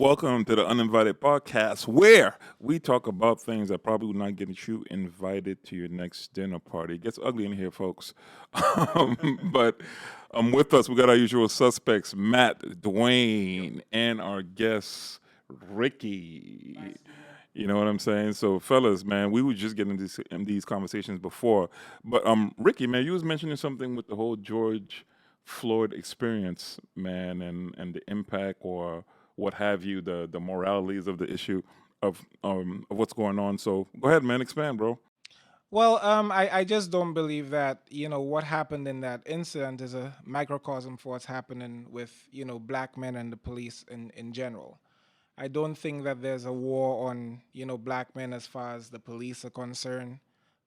Welcome to the Uninvited podcast, where we talk about things that probably will not get you invited to your next dinner party. It gets ugly in here, folks. But with us, we got our usual suspects, Matt, Dwayne, and our guest, Ricky. You know what I'm saying? So, fellas, man, we were just getting in these conversations before. But Ricky, man, you was mentioning something with the whole George Floyd experience, man, and the impact or what have you, the moralities of the issue of what's going on. So go ahead, man, expand, bro. Well, I just don't believe that, what happened in that incident is a microcosm for what's happening with, black men and the police in general. I don't think that there's a war on, black men as far as the police are concerned.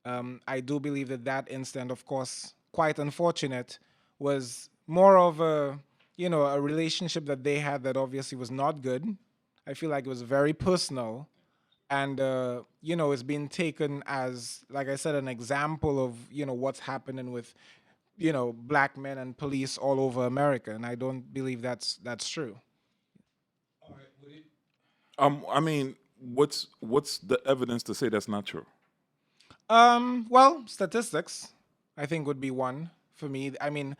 I do believe that that incident, of course, quite unfortunate, was more of a relationship that they had that obviously was not good. I feel like it was very personal, and it's been taken as, like I said, an example of what's happening with black men and police all over America, and I don't believe that's true. I mean, what's the evidence to say that's not true? Well, statistics, I think, would be one for me. I mean,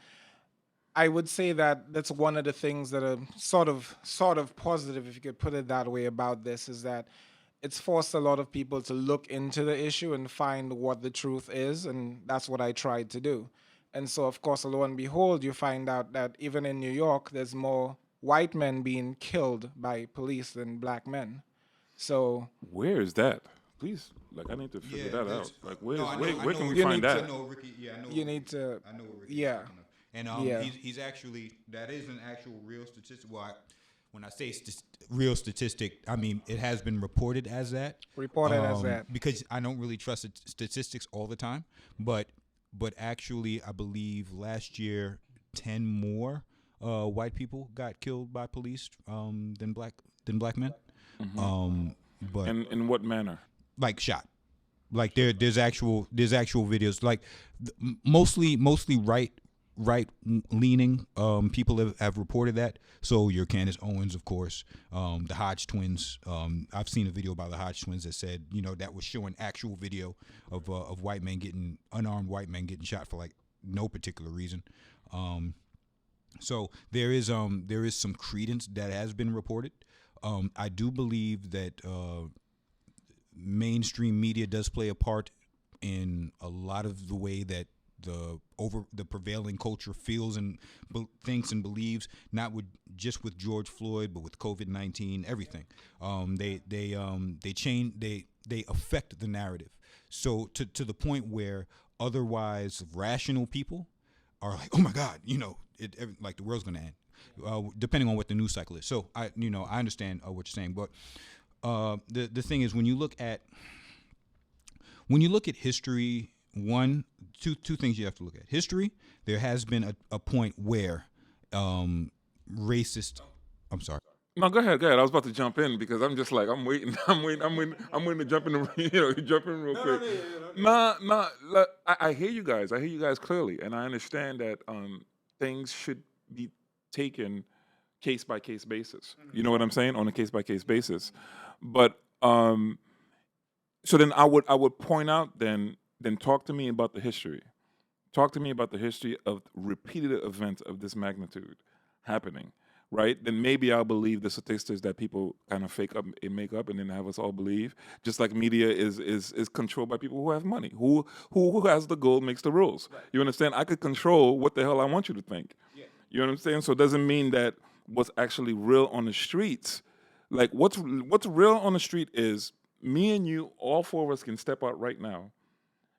I would say that that's one of the things that are sort of positive, if you could put it that way, about this is that it's forced a lot of people to look into the issue and find what the truth is, and that's what I tried to do. And so, of course, lo and behold, you find out that even in New York, there's more white men being killed by police than black men. So Where is that? Please, like, I need to figure Yeah, that that's out. Like, where, no, I know, where, I where know can what we You find need that? I know Ricky. Yeah, I know. you need to, I know what Ricky's yeah, talking about. And yeah. he's actually that is an actual real statistic. Well, when I say real statistic, I mean it has been reported as that. Reported as that. Because I don't really trust statistics all the time, but actually, I believe last year 10 more white people got killed by police than black men. But In what manner? like shot. Like there's actual videos. Like mostly right leaning people have reported that. So your Candace Owens, of course, the Hodge twins. I've seen a video about the Hodge twins that said that was showing actual video of unarmed white men getting shot for like no particular reason. So there is some credence that has been reported. I do believe that mainstream media does play a part in a lot of the way that the prevailing culture feels and thinks and believes, not just with George Floyd, but with COVID-19, everything. They change, they affect the narrative. So to the point where otherwise rational people are like, oh my God, like the world's gonna end, depending on what the news cycle is. So I understand what you're saying, but the thing is, when you look at history, two things you have to look at. History, there has been a point where racist. I'm sorry. No, go ahead, go ahead. I was about to jump in because I'm just like I'm waiting, I'm waiting to jump in. Jump in real quick. Nah. I hear you guys. I hear you guys clearly, and I understand that things should be taken case by case basis. You know what I'm saying? On a case by case basis. But so then I would point out then talk to me about the history. Talk to me about the history of repeated events of this magnitude happening, right? Then maybe I'll believe the statistics that people kind of fake up and make up and then have us all believe. Just like media is controlled by people who have money, who has the gold makes the rules. Right. You understand? I could control what the hell I want you to think. Yeah. You know what I'm saying? So it doesn't mean that what's actually real on the streets, like what's real on the street is me and you, all four of us can step out right now,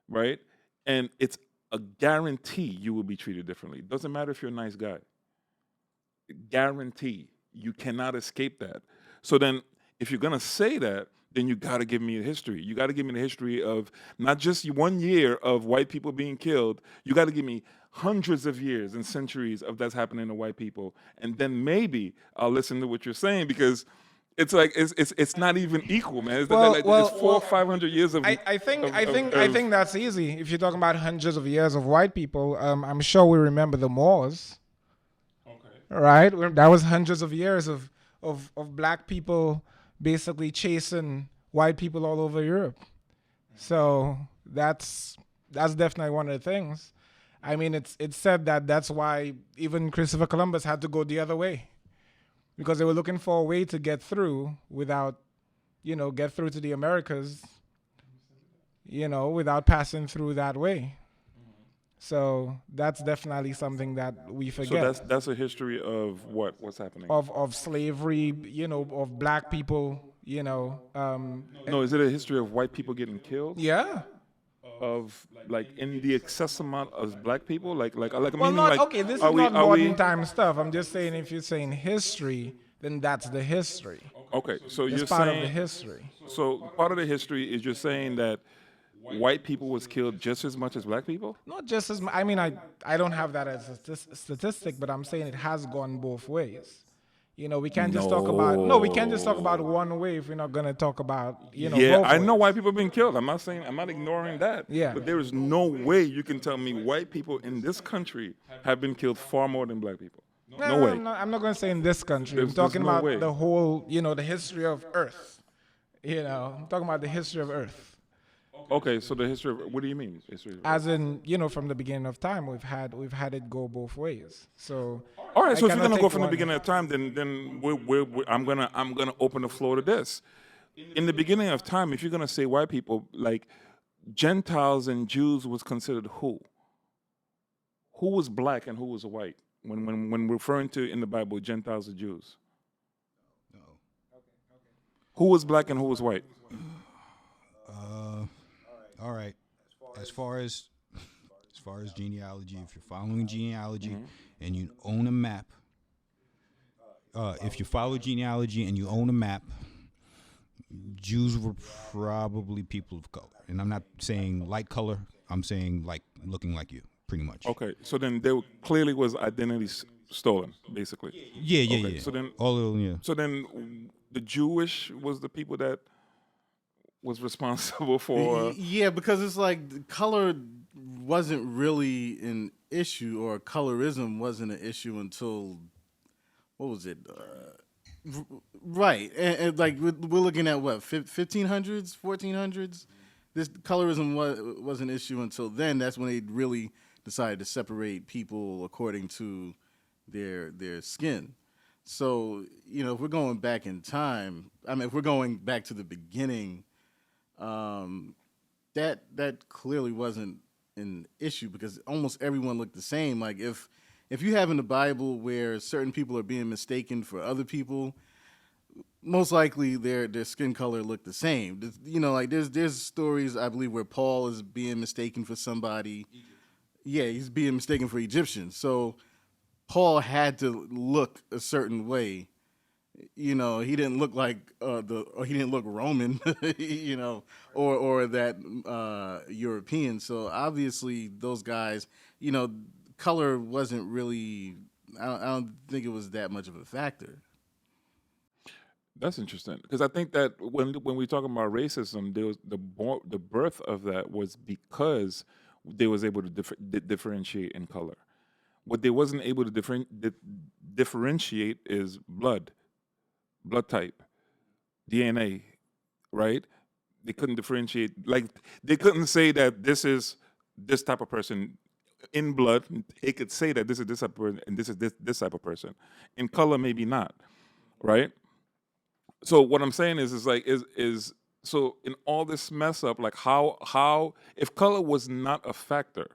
right? And it's a guarantee you will be treated differently. Doesn't matter if you're a nice guy. Guarantee. You cannot escape that. So then if you're going to say that, then you got to give me a history. You got to give me the history of not just 1 year of white people being killed. You got to give me hundreds of years and centuries of that's happening to white people. And then maybe I'll listen to what you're saying because it's like it's not even equal, man. It's like it's 400-500 years of. I think that's easy. If you're talking about hundreds of years of white people, I'm sure we remember the Moors. Okay. Right? That was hundreds of years of of black people basically chasing white people all over Europe. So that's definitely one of the things. I mean, it's said that that's why even Christopher Columbus had to go the other way because they were looking for a way to get through without, get through to the Americas, without passing through that way. So that's definitely something that we So forget that's a history of what's happening. of slavery, of black people, No, is it a history of white people getting killed? yeah. Of like in the excess amount of black people, like Well, meaning not like okay. This is are we not are modern we time stuff. I'm just saying if you're saying history, then that's the history. okay? So It's you're part of the saying history. so part of the history is you're saying that white people was killed just as much as black people. Not just as I mean, I don't have that as a statistic, but I'm saying it has gone both ways. We can't just talk about no. We can't just talk about one way if we're not gonna talk about Yeah, both I know ways. white people being killed. I'm not ignoring that. Yeah. But there is no way you can tell me white people in this country have been killed far more than black people. No way. I'm not gonna say in this country. There's I'm talking no about way. the whole, the history of Earth. I'm talking about the history of Earth. Okay, so the history of what do you mean? History of As in, from the beginning of time, we've had it go both ways. So, all right, so if you're cannot gonna go take from the one- beginning of time, then I'm gonna open the floor to this. In the beginning of time, if you're gonna say white people, like Gentiles and Jews was considered who? Who was black and who was white? When referring to in the Bible Gentiles or Jews, who was black and who was white? All right. As far as genealogy, if you're following genealogy and you own a map, if you follow genealogy and you own a map, Jews were probably people of color. And I'm not saying light color. I'm saying like looking like you, pretty much. Okay, so then there clearly was identity stolen, basically. Yeah. Okay, so then yeah. So then the Jewish was the people that was responsible for. Yeah, because it's like the color wasn't really an issue, or colorism wasn't an issue until what was it? Right, and like we're looking at what 1500s, 1400s. This colorism was an issue until then. That's when they really decided to separate people according to their skin. So if we're going back in time, I mean, if we're going back to the beginning. That clearly wasn't an issue because almost everyone looked the same. Like if you have in the Bible where certain people are being mistaken for other people, most likely their skin color looked the same. Like there's stories I believe where Paul is being mistaken for somebody. Yeah, he's being mistaken for Egyptian. So Paul had to look a certain way. He didn't look like he didn't look Roman, or that European. So obviously those guys, color wasn't really. I don't think it was that much of a factor. That's interesting because I think that when we talk about racism, there was the birth of that was because they was able to differentiate in color. What they wasn't able to differentiate is blood type, DNA, right? They couldn't differentiate. Like they couldn't say that this is this type of person in blood. They could say that this is this type of person and this is this type of person. In color, maybe not, right? So what I'm saying is so in all this mess up, like how if color was not a factor,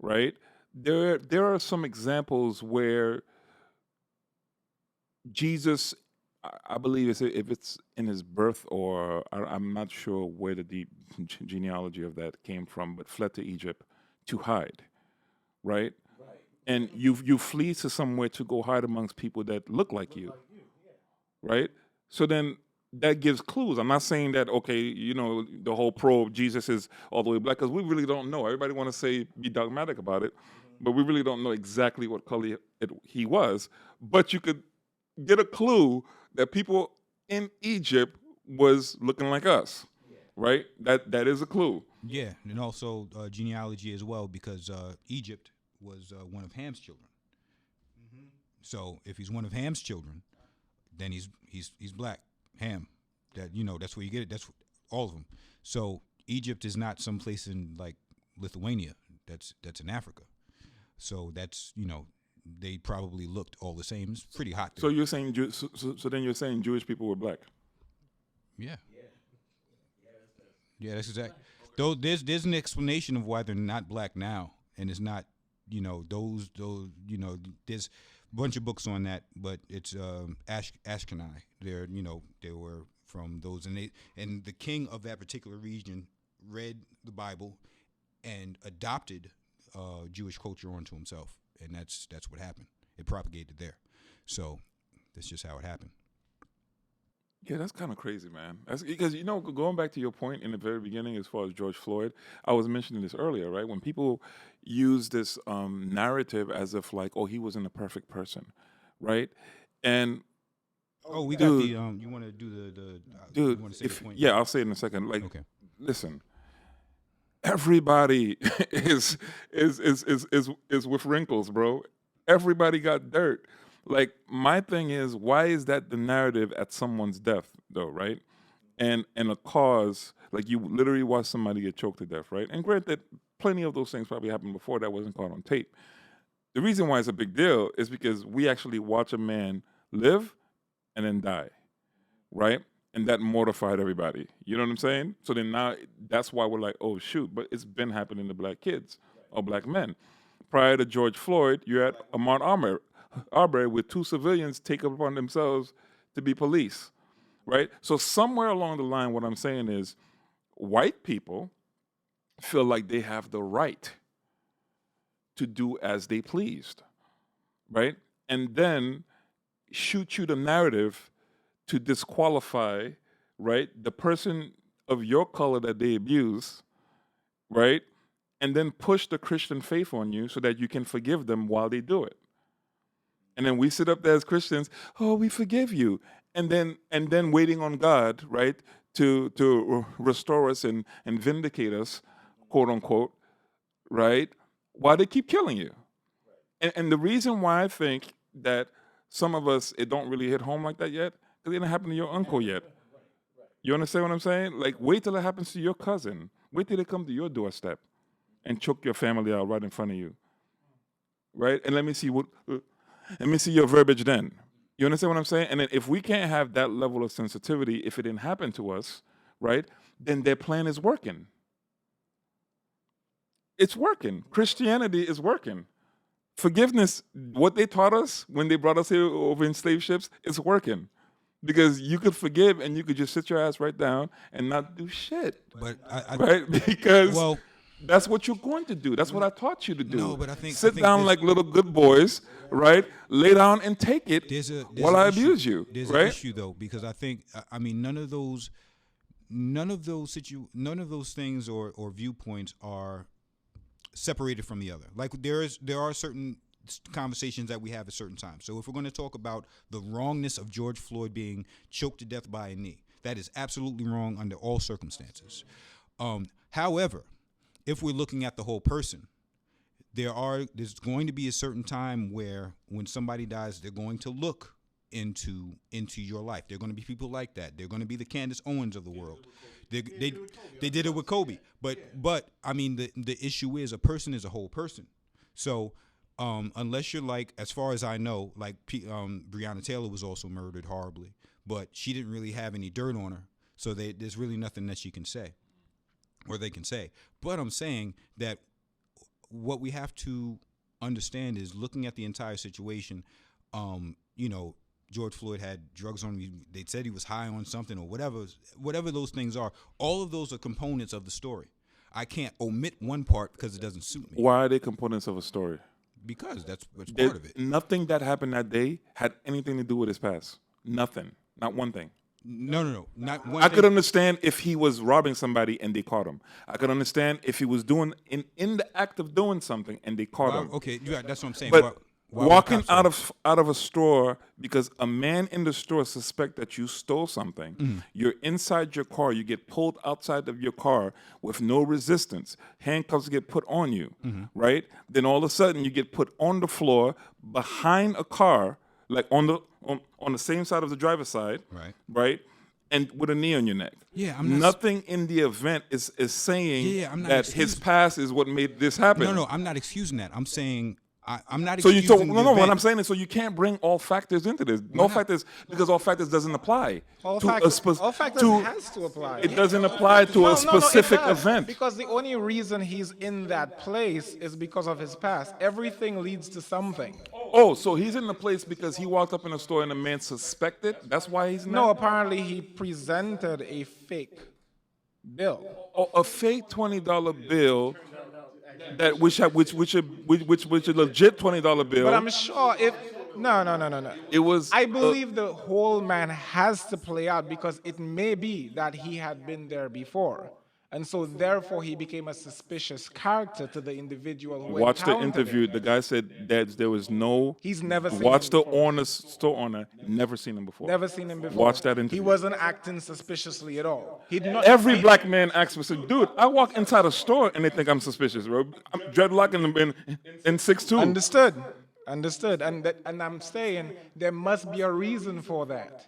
right? There are some examples where Jesus, I believe if it's in his birth or I'm not sure where the deep genealogy of that came from, but fled to Egypt to hide, right? And you flee to somewhere to go hide amongst people that look like you, right? So then that gives clues. I'm not saying that the whole probe Jesus is all the way black because we really don't know. Everybody want to say be dogmatic about it, but we really don't know exactly what color he was. But you could get a clue that people in Egypt was looking like us, right? That is a clue. Yeah, and also genealogy as well because Egypt was one of Ham's children. So if he's one of Ham's children, then he's black. Ham. That that's where you get it. That's all of them. So Egypt is not someplace in like Lithuania. That's in Africa. So that's they probably looked all the same. It's pretty hot there. So you're saying so then you're saying Jewish people were black? Yeah. Yeah, that's exact. Though there's an explanation of why they're not black now, and it's not those there's a bunch of books on that, but it's Ashkenazi. They were from those, and the king of that particular region read the Bible and adopted Jewish culture onto himself, and that's what happened. It propagated there, so that's just how it happened. Yeah, that's kind of crazy, man. That's because going back to your point in the very beginning, as far as George Floyd, I was mentioning this earlier, right? When people use this narrative as if like, oh, he wasn't a perfect person, right? And we got the you want to do the dude, you want to say the point? yeah, I'll say it in a second. Like, Okay. listen, everybody is with wrinkles, bro. Everybody got dirt. Like, my thing is, why is that the narrative at someone's death, though, right? And a cause, like you literally watch somebody get choked to death, right? And granted, plenty of those things probably happened before that wasn't caught on tape. The reason why it's a big deal is because we actually watch a man live and then die, right? And that mortified everybody. You know what I'm saying? So then now that's why we're like, oh, shoot, but it's been happening to black kids or black men. Prior to George Floyd, you're at Ahmaud Arbery with 2 civilians take it upon themselves to be police, right? So somewhere along the line, what I'm saying is white people feel like they have the right to do as they pleased, right? And then shoot you the narrative to disqualify, right, the person of your color that they abuse, right? And then push the Christian faith on you so that you can forgive them while they do it. And then we sit up there as Christians, oh, we forgive you. And then waiting on God, right, to restore us and vindicate us, quote unquote, right, while they keep killing you. And the reason why I think that some of us, it don't really hit home like that yet, because it didn't happen to your uncle yet. You understand what I'm saying? Like, wait till it happens to your cousin. Wait till they come to your doorstep and choke your family out right in front of you, right? And let me see your verbiage then. You understand what I'm saying? And then if we can't have that level of sensitivity, if it didn't happen to us, right, then their plan is working. It's working. Christianity is working. Forgiveness, what they taught us when they brought us here over in slave ships, is working. Because you could forgive and you could just sit your ass right down and not do shit. But right? Because that's what you're going to do. That's what I taught you to do. No, but I think sit down like little good boys, right? Lay down and take it while I abuse you. There's right? an issue though, because I think none of those things or viewpoints are separated from the other. Like there are certain conversations that we have at certain times. So if we're going to talk about the wrongness of George Floyd being choked to death by a knee, that is absolutely wrong under all circumstances. However, if we're looking at the whole person, there's going to be a certain time where when somebody dies, they're going to look into your life. There are going to be people like that. They're going to be the Candace Owens of the world. They did it with Kobe. But I mean, the issue is a person is a whole person. So unless you're like, as far as I know, like Breonna Taylor was also murdered horribly, but she didn't really have any dirt on her. So there's really nothing that she can say or they can say. But I'm saying that what we have to understand is looking at the entire situation, George Floyd had drugs on him. They said he was high on something or whatever those things are. All of those are components of the story. I can't omit one part because it doesn't suit me. Why are they components of a story? Because that's part of it. Nothing that happened that day had anything to do with his past. Nothing. Not one thing. No. Not one I thing. could understand if he was robbing somebody and they caught him. I could understand if he was doing in the act of doing something and they caught him. Okay, that's what I'm saying. But why walking out of a store because a man in the store suspect that you stole something, you're inside your car, you get pulled outside of your car with no resistance, handcuffs get put on you, right? Then all of a sudden you get put on the floor behind a car, like on on the same side of the driver's side, Right. right, and with a knee on your neck. Yeah, I'm not Nothing in the event is saying Yeah, I'm not that his excusing- past is what made this happen. No, I'm not excusing that. I'm saying I'm not So you excusing told the no. What event. I'm saying is, so you can't bring all factors into this. No not? factors because all factors doesn't apply All to a factors, all factors to. has to apply. It doesn't apply to Well, a specific it does, event. Because the only reason he's in that place is because of his past. Everything leads to something. Oh, so he's in the place because he walked up in a store and the man suspected. That's why he's in No, there? apparently he presented a fake bill. Oh, a fake $20 bill that which a legit $20 bill. But I'm sure if no. It was. I believe the whole man has to play out because it may be that he had been there before. And so therefore he became a suspicious character to the individual who Watch the encountered interview. him. The guy said that there was no. He's never seen Watch him the before. store owner. Never seen him before. Never seen him before. Watch that He interview. wasn't acting suspiciously at all. He'd not, Every he- black man acts for dude. I walk inside a store and they think I'm suspicious, bro. I'm dreadlock in 6'2". Understood. And I'm saying there must be a reason for that.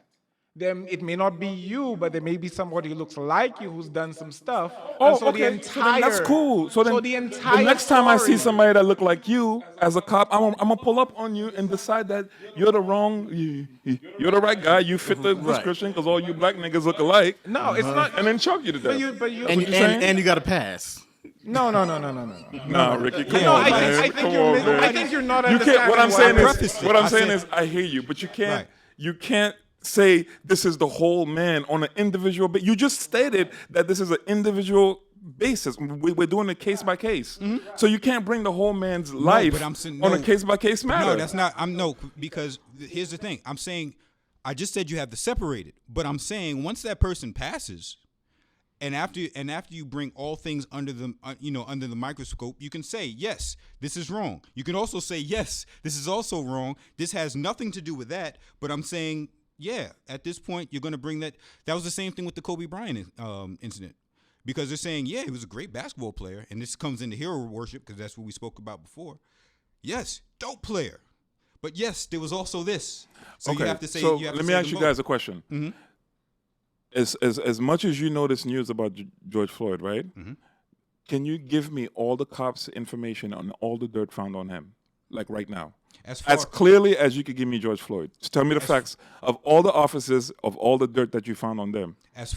It may not be you, but there may be somebody who looks like you who's done some stuff. Oh, And so okay. The entire, so then that's cool. So then the entire the next time I see story- somebody that look like you as a cop, I'm gonna pull up on you and decide that you're the you're the right guy. You fit the description because all you black niggas look alike. No, it's not. And then choke you to death. But you. And, what you're saying? and you got to pass. No. Nah, Ricky, come No, on, I man. think Come you're. on, man. I think you're not You can't. What I'm saying prefaced is, it. what I'm I saying said- is, I hear you, but you can't. Right. You can't say this is the whole man on an individual. But you just stated that this is an individual basis. We're doing it case by case. So you can't bring the whole man's life but I'm saying- on a no. case by case matter. No, that's not. Because here's the thing. I'm saying I just said you have to separate it, but I'm saying once that person passes, and after you bring all things under the under the microscope, you can say yes, this is wrong. You can also say yes, this is also wrong. This has nothing to do with that. But I'm saying at this point you're going to bring that. That was the same thing with the Kobe Bryant incident. Because they're saying, he was a great basketball player, and this comes into hero worship because that's what we spoke about before. Yes, dope player. But yes, there was also this. So you have to say. So you have let to me say ask them you both. guys a question. As much as you know this news about George Floyd, right? Can you give me all the cops' information on all the dirt found on him, like right now? As far As clearly as you could give me George Floyd. Just tell me the facts of all the officers of all the dirt that you found on them. as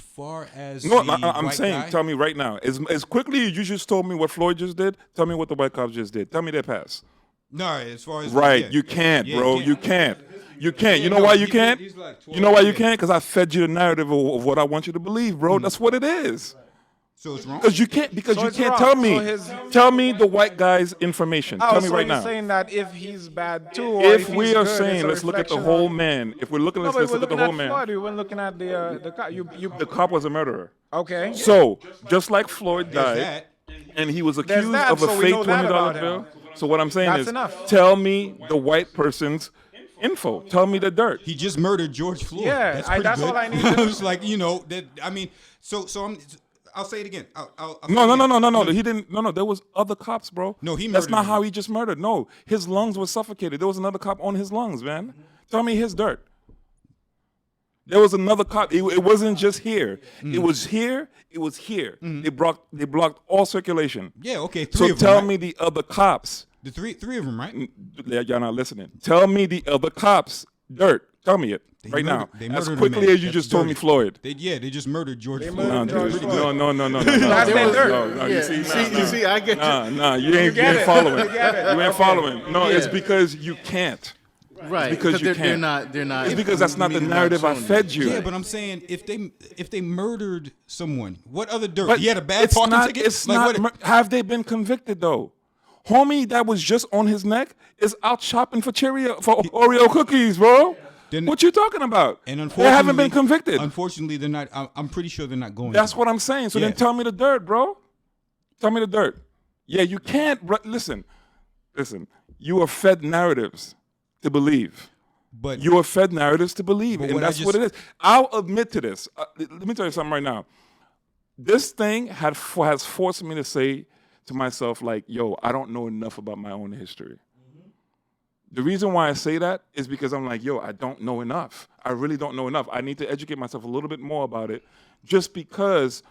No, the I'm white saying, guy, tell me right now. As quickly as you just told me what Floyd just did, tell me what the white cops just did. Tell me their past. No, as far as Right, yeah. you can't, Yeah, bro. you You can't. You can't. You know no, why you he- can't? he's like You know why you 12, can't? Because I fed you the narrative of what I want you to believe, bro. That's what it is. So it's wrong. Because you can't. Because So you it's can't wrong. tell So me. his- Tell me the white guy's information. Tell me so right you're now. saying that if he's bad too, or If he's we are good, it's saying, a let's look at the reflection whole on- man. If we're looking, No, let's but we're look at the looking whole at man. Floyd. We weren't looking at the cop. The cop was a murderer. Okay. So just like Floyd There's died, that. and he was There's accused that, of a so we fake know that $20 about bill. him. So what I'm saying That's is, enough. tell me the white person's info. Tell me the dirt. He just murdered George Floyd. Yeah, that's pretty that's good. all I need to know. It's like that. I mean, so I'll say it again. I'll say No, it again. no. He didn't. No. There was other cops, bro. No, he That's murdered not him. how he just murdered. No, his lungs were suffocated. There was another cop on his lungs, man. Tell me his dirt. There was another cop. It wasn't just here. It was here. It was here. They blocked all circulation. Yeah, okay. So Three of them. tell right? me the other cops. the three of them, right? Y'all not listening. Tell me the other cops' dirt. Tell me it right now. They As murdered a quickly man. as you That's just told me dirty. Floyd. They just murdered George Floyd. murdered No, George dude, Floyd. no. That's their dirt. No, Yeah, you see, you see, I get you. Nah, you ain't get it. following. You get it. You ain't Okay. following. No, it's Yeah. because you can't. Right, because you they're can't. not. It's because that's not the meaning narrative I showing you. fed you. Yeah, but I'm saying if they murdered someone, what other dirt? But He had a bad it's parking not, ticket. It's Like, not. what- Have they been convicted though? Homie, that was just on his neck is out shopping for Oreo cookies, bro. Then- What you talking about? And They unfortunately, haven't been convicted. Unfortunately, they're not. I'm pretty sure they're not going. That's to. what I'm saying. So Yeah. then tell me the dirt, bro. Tell me the dirt. Yeah, you can't. Listen. You are fed narratives to believe. But You are fed narratives to believe, But and what I that's what it is. I'll admit to this. Let me tell you something right now. This thing has forced me to say to myself, like, yo, I don't know enough about my own history. The reason why I say that is because I'm like, yo, I don't know enough. I really don't know enough. I need to educate myself a little bit more about it, just because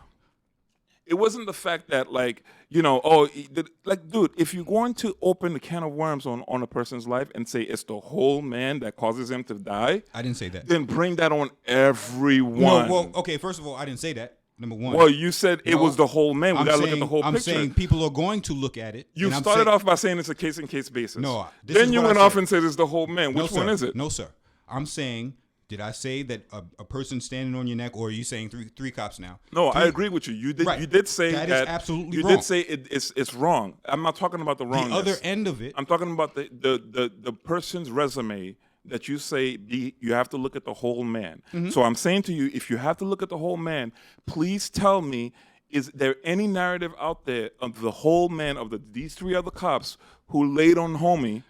it wasn't the fact that, like, like, dude, if you're going to open a can of worms on a person's life and say it's the whole man that causes him to die, I didn't say that. then bring that on everyone. No, well, okay. First of all, I didn't say that. Number one. Well, you said it was the whole man. We I'm gotta look at the whole I'm picture. saying people are going to look at it. You and I'm started saying- off by saying it's a case-in-case basis. No, this then is you what I went off said. and said it's the whole man. Which one is it? No, sir. I'm saying, did I say that a person standing on your neck, or are you saying three cops now? No, I agree with you. You did. Right. You did say That is absolutely you wrong. did say it's wrong. I'm not talking about the wrongness. The other end of it. I'm talking about the person's resume that you say you have to look at the whole man. Mm-hmm. So I'm saying to you, if you have to look at the whole man, please tell me, is there any narrative out there of the whole man of these three other cops who laid on homie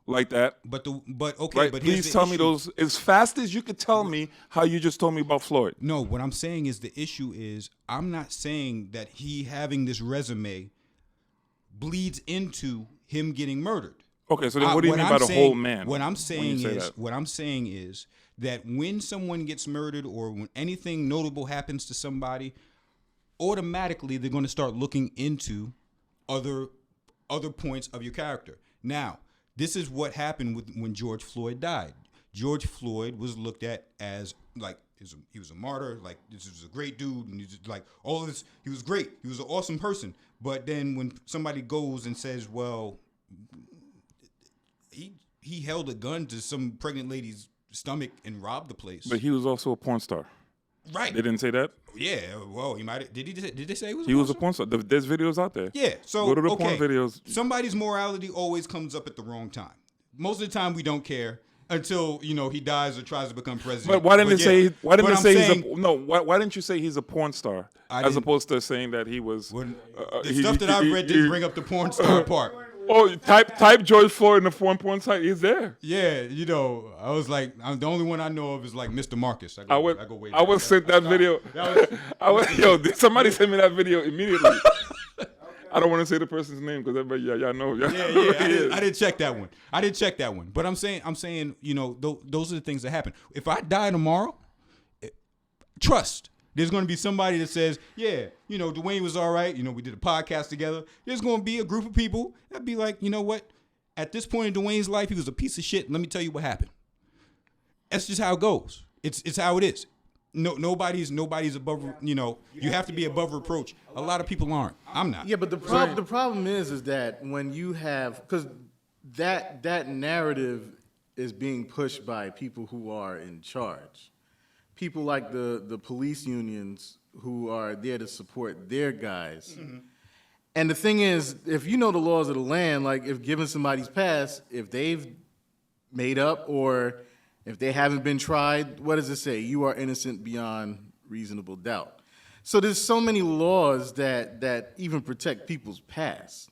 like that? But Right? but here's Please the tell me issue. those as fast as you could tell me how you just told me about Floyd. No, what I'm saying is the issue is I'm not saying that he having this resume bleeds into him getting murdered. Okay, so then what do you mean by the whole man? What I'm when you saying say is that? what I'm saying is that when someone gets murdered or when anything notable happens to somebody, automatically they're going to start looking into other points of your character. Now, this is what happened when George Floyd died. George Floyd was looked at as like he was a martyr, like this was a great dude, and he's like all this. He was great. He was an awesome person. But then when somebody goes and says, "Well, he held a gun to some pregnant lady's stomach and robbed the place," But he was also a porn star. right? They didn't say that? Yeah. Well, he might. Did they say he was? He was a porn star. There's videos out there. Yeah. So Go to the okay, porn videos. Somebody's morality always comes up at the wrong time. Most of the time, we don't care until he dies or tries to become president. But why didn't it say? Why didn't but it I'm say saying- he's a no? Why didn't you say he's a porn star as didn't- opposed to saying that he was? The stuff that I've read didn't bring up the porn star part. Oh, type George Floyd in the porn site. He's there. Yeah, I was like, the only one I know of is like Mr. Marcus. I go way I was sent that video. Did somebody send me that video immediately? I don't want to say the person's name because everybody, y'all know. Yeah. I didn't check that one. But I'm saying, those are the things that happen. If I die tomorrow, trust. There's going to be somebody that says, yeah, Dwayne was all right. We did a podcast together. There's going to be a group of people that be like, you know what? At this point in Dwayne's life, he was a piece of shit. Let me tell you what happened. That's just how it goes. It's how it is. No, nobody's above. You have to be above reproach. A lot of people aren't. I'm not. Yeah, but the problem is that when you have, because that narrative is being pushed by people who are in charge, people like the police unions who are there to support their guys. Mm-hmm. And the thing is, if you know the laws of the land, like if given somebody's pass, if they've made up or if they haven't been tried, what does it say? You are innocent beyond reasonable doubt. So there's so many laws that even protect people's past.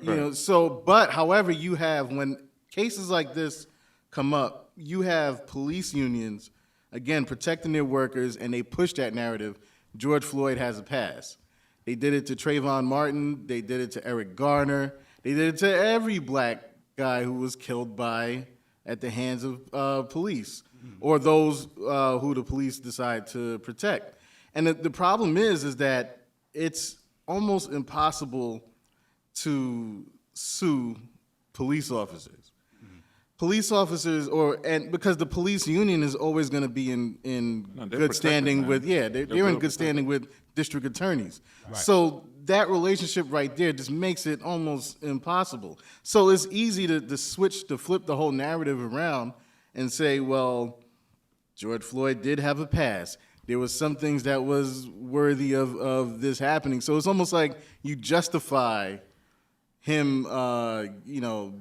But however, you have, when cases like this come up, you have police unions, again, protecting their workers, and they push that narrative. George Floyd has a pass. They did it to Trayvon Martin. They did it to Eric Garner. They did it to every black guy who was killed at the hands of police or those who the police decide to protect. And the problem is that it's almost impossible to sue police officers. Police officers, because the police union is always going to be in good standing with, they're in good standing with district attorneys. Right. So that relationship right there just makes it almost impossible. So it's easy to flip the whole narrative around and say, well, George Floyd did have a pass. There was some things that was worthy of this happening. So it's almost like you justify him,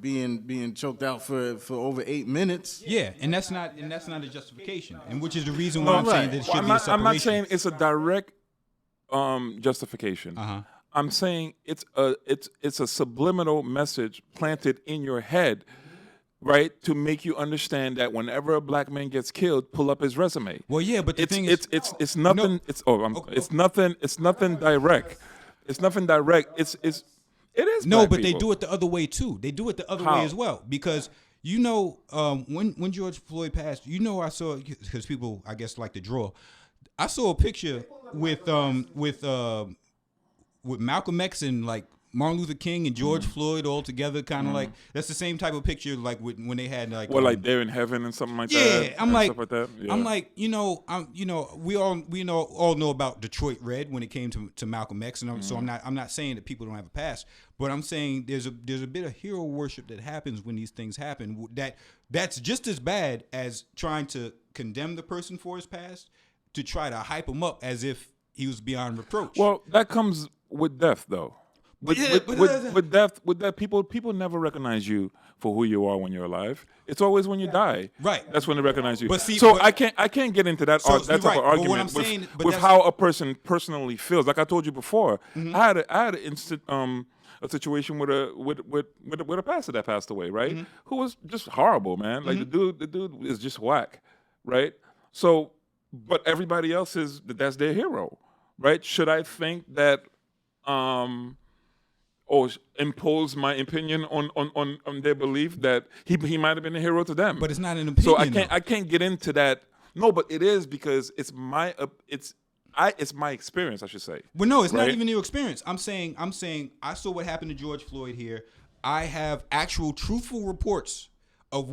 being choked out for over 8 minutes. Yeah, and that's not a justification, and which is the reason why I'm saying that it should be a separation. I'm not saying it's a direct justification. Uh-huh. I'm saying it's a subliminal message planted in your head, right, to make you understand that whenever a black man gets killed, pull up his resume. Well, yeah, but the thing is, it's nothing. No. It's nothing. It's nothing direct. It's nothing direct. It is. No, black but people. they do it the other way too. They do it the other How? way as well, because You know, when George Floyd passed, you know, I saw, because people, I guess, like to draw. I saw a picture with Malcolm X and like Martin Luther King and George Floyd all together, kind of like that's the same type of picture like when they had like like they're in heaven and something like that. Yeah, I'm like, stuff like that. Yeah. I'm like, we all know about Detroit Red when it came to Malcolm X, and so I'm not saying that people don't have a past, but I'm saying there's a bit of hero worship that happens when these things happen. That's just as bad as trying to condemn the person for his past, to try to hype him up as if he was beyond reproach. Well, that comes with death, though. With death, people never recognize you for who you are when you're alive. It's always when you die. Right. That's when they recognize you. But see, I can't get into that that type right. of But what argument I'm saying- but with that's- how a person personally feels. Like I told you before, I had an instant a situation with a pastor that passed away, right? Who was just horrible, man. Like the dude is just whack, right? So, but everybody else that's their hero, right? Should I think that or impose my opinion on their belief that he might have been a hero to them? But it's not an opinion. So I can't get into that. No, but it is, because it's my experience, I should say. Well, no, it's not right? even your experience. I'm saying I saw what happened to George Floyd here. I have actual truthful reports of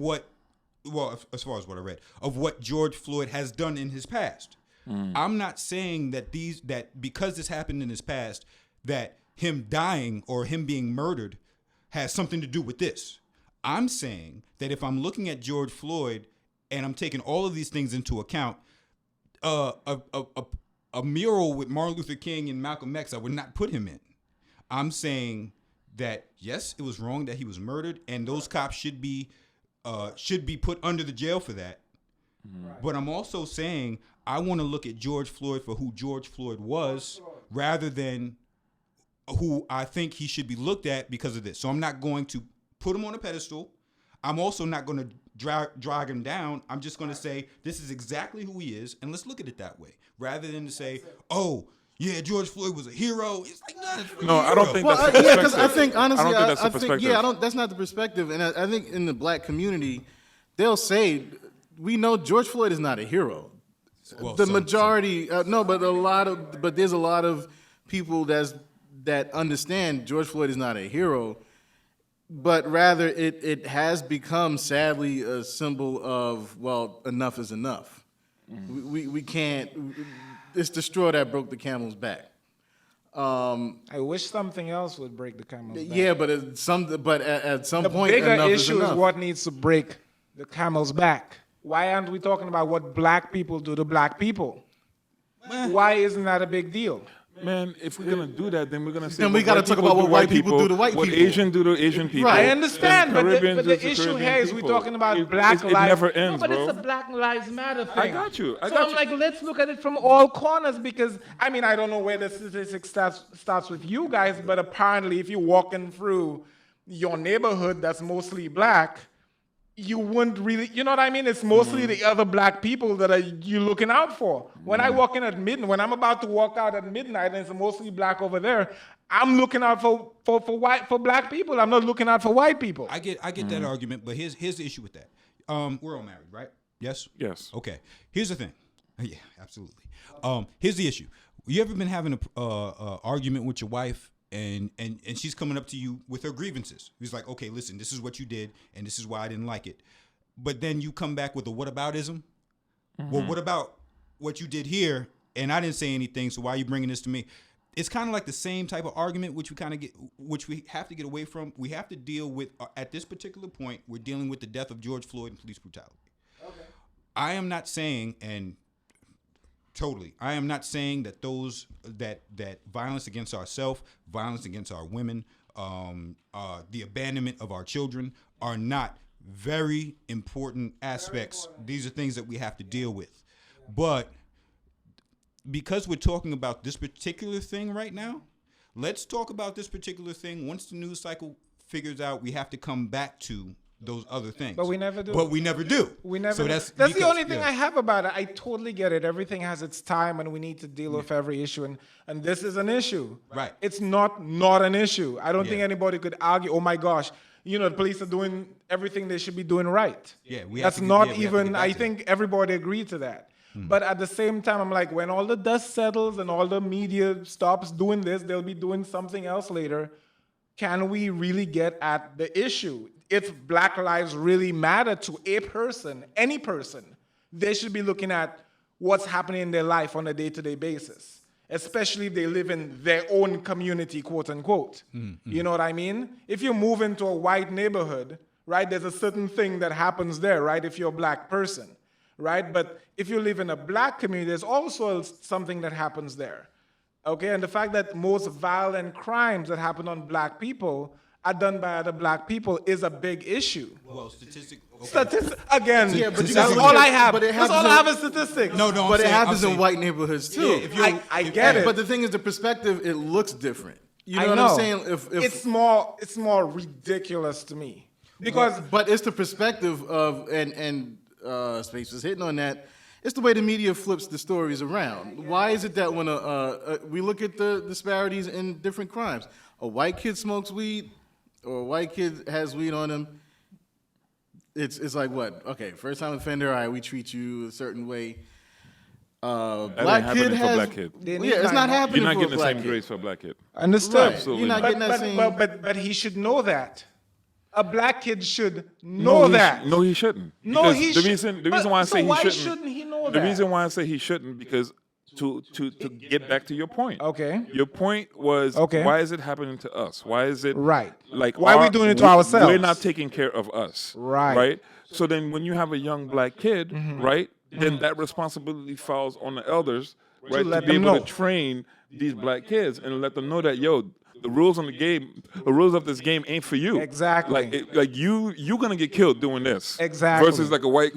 as far as what I read, of what George Floyd has done in his past. I'm not saying that because this happened in his past, that him dying or him being murdered has something to do with this. I'm saying that if I'm looking at George Floyd and I'm taking all of these things into account, a mural with Martin Luther King and Malcolm X, I would not put him in. I'm saying that yes, it was wrong that he was murdered, and those cops should be put under the jail for that. But I'm also saying I want to look at George Floyd for who George Floyd was, rather than who I think he should be looked at because of this. So I'm not going to put him on a pedestal. I'm also not going to drag him down. I'm just going to say this is exactly who he is, and let's look at it that way, rather than to say, oh, yeah, George Floyd was a hero. It's like, no, I don't think that's the yeah, perspective. because I think honestly, I don't think that's the I think perspective. that's not the perspective. And I think in the black community, they'll say, we know George Floyd is not a hero. Well, The majority, but there's a lot of people that understand George Floyd is not a hero, but rather it has become, sadly, a symbol of, well, enough is enough. We can't. It's the straw that broke the camel's back. I wish something else would break the camel's back. Yeah, but at some The point, bigger enough issue is enough. is what needs to break the camel's back. Why aren't we talking about what black people do to black people? Why isn't that a big deal? Man, if we're gonna do that, then we're gonna say Then we what gotta white talk people about what do white people do to white what people. Asian do to Asian people. I understand, and but Caribbeans the do to issue Caribbean here is we're people. talking about It- black it lives. never ends, no, but bro. it's a Black Lives Matter thing. I got you. So I'm like, let's look at it from all corners, because, I mean, I don't know where the statistic starts with you guys, but apparently if you're walking through your neighborhood that's mostly black, you wouldn't really, you know what I mean? It's mostly the other black people that you're looking out for. When I walk in at midnight, when I'm about to walk out at midnight and it's mostly black over there, I'm looking out for black people. I'm not looking out for white people. I get that argument, but here's the issue with that. We're all married, right? Yes? Yes. Okay. Here's the thing. Yeah, absolutely. Here's the issue. You ever been having a argument with your wife, and she's coming up to you with her grievances? He's like, okay, listen, this is what you did, and this is why I didn't like it. But then you come back with a whataboutism. Well, what about what you did here? And I didn't say anything, so why are you bringing this to me? It's kind of like the same type of argument, which we have to get away from. We have to deal with, at this particular point, we're dealing with the death of George Floyd and police brutality. Okay. I am not saying, and totally, I am not saying that that violence against ourselves, violence against our women, the abandonment of our children are not very important aspects. These are things that we have to deal with. But because we're talking about this particular thing right now, let's talk about this particular thing. Once the news cycle figures out, we have to come back to those other things. But we never do. We never do. So that's the only thing I have about it. I totally get it. Everything has its time, and we need to deal with every issue. And this is an issue. Right. It's not an issue. I don't think anybody could argue, oh my gosh, the police are doing everything they should be doing right. Yeah, we have That's to get- not yeah, we have to even. get back I to that. think everybody agreed to that. But at the same time, I'm like, when all the dust settles and all the media stops doing this, they'll be doing something else later. Can we really get at the issue? If Black lives really matter to a person, any person, they should be looking at what's happening in their life on a day-to-day basis, especially if they live in their own community, quote unquote. You know what I mean? If you move into a white neighborhood, right, there's a certain thing that happens there, right, if you're a Black person, right? But if you live in a Black community, there's also something that happens there. Okay, and the fact that most violent crimes that happen on Black people are done by other Black people is a big issue. Well, statistics. Again, Yeah, but you that's gotta all look I at- have. but it That's all happens I have in- is statistics. No, no, But it I'm happens saying, in white neighborhoods too. Yeah, if you're- I get it. But the thing is, the perspective, it looks different. You know I what know. I'm saying? If it's more ridiculous to me because but it's the perspective of and Space was hitting on that. It's the way the media flips the stories around. Why is it that when we look at the disparities in different crimes, a white kid smokes weed or a white kid has weed on him, it's like what? Okay, first time offender, all right, we treat you a certain way. That Black ain't kid happening for has, black kid. They need yeah, it's time not off. happening You're not for getting a the black same kid. grace for a black kid. understood. Right. Absolutely You're not not. getting that same. But he should know that. A Black kid should know that. No, he shouldn't. No, Because he the should- reason but- why I so say he why shouldn't. shouldn't he know The that? reason why I say he shouldn't because to get back to your point. Okay. Your point was Okay. why is it happening to us? Why is it Right. like Why are we doing it to ourselves? We're not taking care of us. Right. Right. So then when you have a young black kid, right, then that responsibility falls on the elders, right, to let be them able know. to train these black kids and let them know that the rules on the game, the rules of this game ain't for you. Exactly. Like you're gonna get killed doing this. Exactly. Versus like a white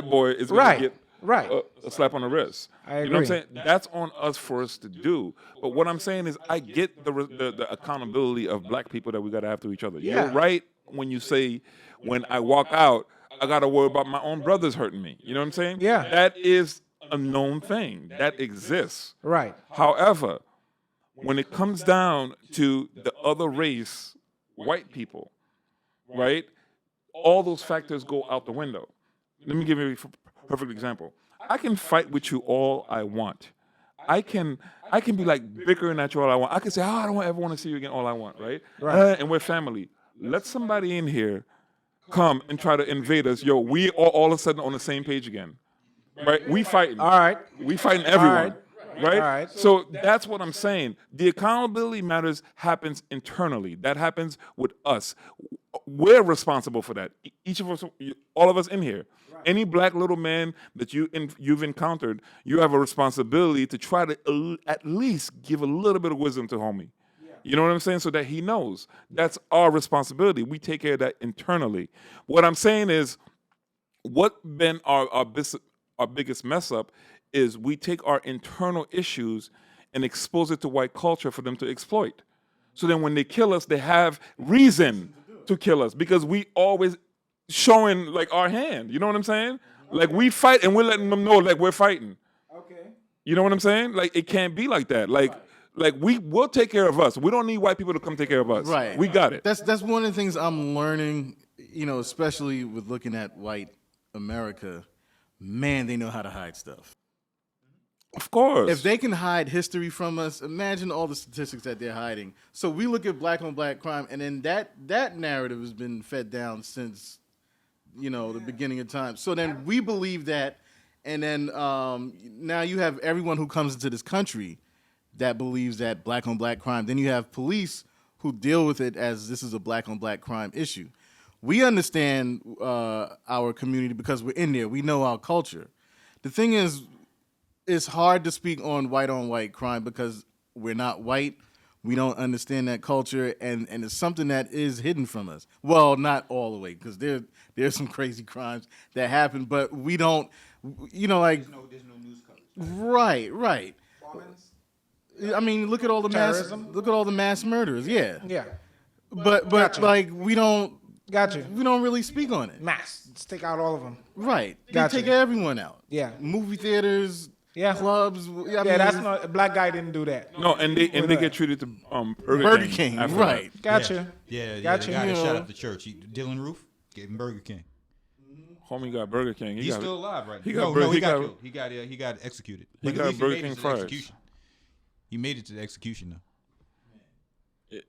boy is gonna Right. get Right. a slap on the wrist. I You know what I'm agree. saying? That's on us for us to do. But what I'm saying is, I get the accountability of black people that we gotta have to each other. Yeah. You're right when you say, when I walk out, I gotta worry about my own brothers hurting me. You know what I'm saying? Yeah. That is a known thing that exists. Right. However, when it comes down to the other race, white people, right? All those factors go out the window. Let me give you a perfect example. I can fight with you all I want. I can be like bickering at you all I want. I can say, I don't ever want to see you again all I want, right? And we're family. Let somebody in here come and try to invade us. Yo, we are all of a sudden on the same page again. Right? We fighting. All right. We fighting everyone. right. Right? All right. So that's what I'm saying. The accountability matters happens internally. That happens with us. We're responsible for that. Each of us, all of us in here. Any black little man that you've encountered, you have a responsibility to try to at least give a little bit of wisdom to homie. You know what I'm saying? So that he knows. That's our responsibility. We take care of that internally. What I'm saying is, what been our biggest mess up is we take our internal issues and expose it to white culture for them to exploit. So then when they kill us, they have reason to kill us because we always showing like our hand. You know what I'm saying? Like we fight and we're letting them know like we're fighting. Okay. You know what I'm saying? Like it can't be like that. Like we'll take care of us. We don't need white people to come take care of us. Right. We got it. That's one of the things I'm learning, especially with looking at white America. Man, they know how to hide stuff. Of course. If they can hide history from us, imagine all the statistics that they're hiding. So we look at black on black crime, and then that narrative has been fed down since, the beginning of time. So then we believe that, and then now you have everyone who comes into this country that believes that black on black crime. Then you have police who deal with it as this is a black on black crime issue. We understand our community because we're in there. We know our culture. The thing is, it's hard to speak on white crime because we're not white. We don't understand that culture, and it's something that is hidden from us. Well, not all the way, because there's some crazy crimes that happen, but we don't, There's no news coverage. Right. I mean, look at all the mass murders. Yeah. Yeah. But Gotcha. like we don't Gotcha. really speak on it. Mass. Let's take out all of them. Right. They Gotcha. take everyone out. Yeah. Movie theaters, Yeah. clubs. I Yeah, mean, that's not a black guy didn't do that. No, and they get treated to Burger King, after right? that. Gotcha. Yeah, Gotcha. the guy You that shot know. up the church, Dylan Roof, gave him Burger King. Homie got Burger King. He's still alive right now. he got he got killed. killed. He got executed. He But at got least Burger he made King it to the fries. execution. He made it to the execution though.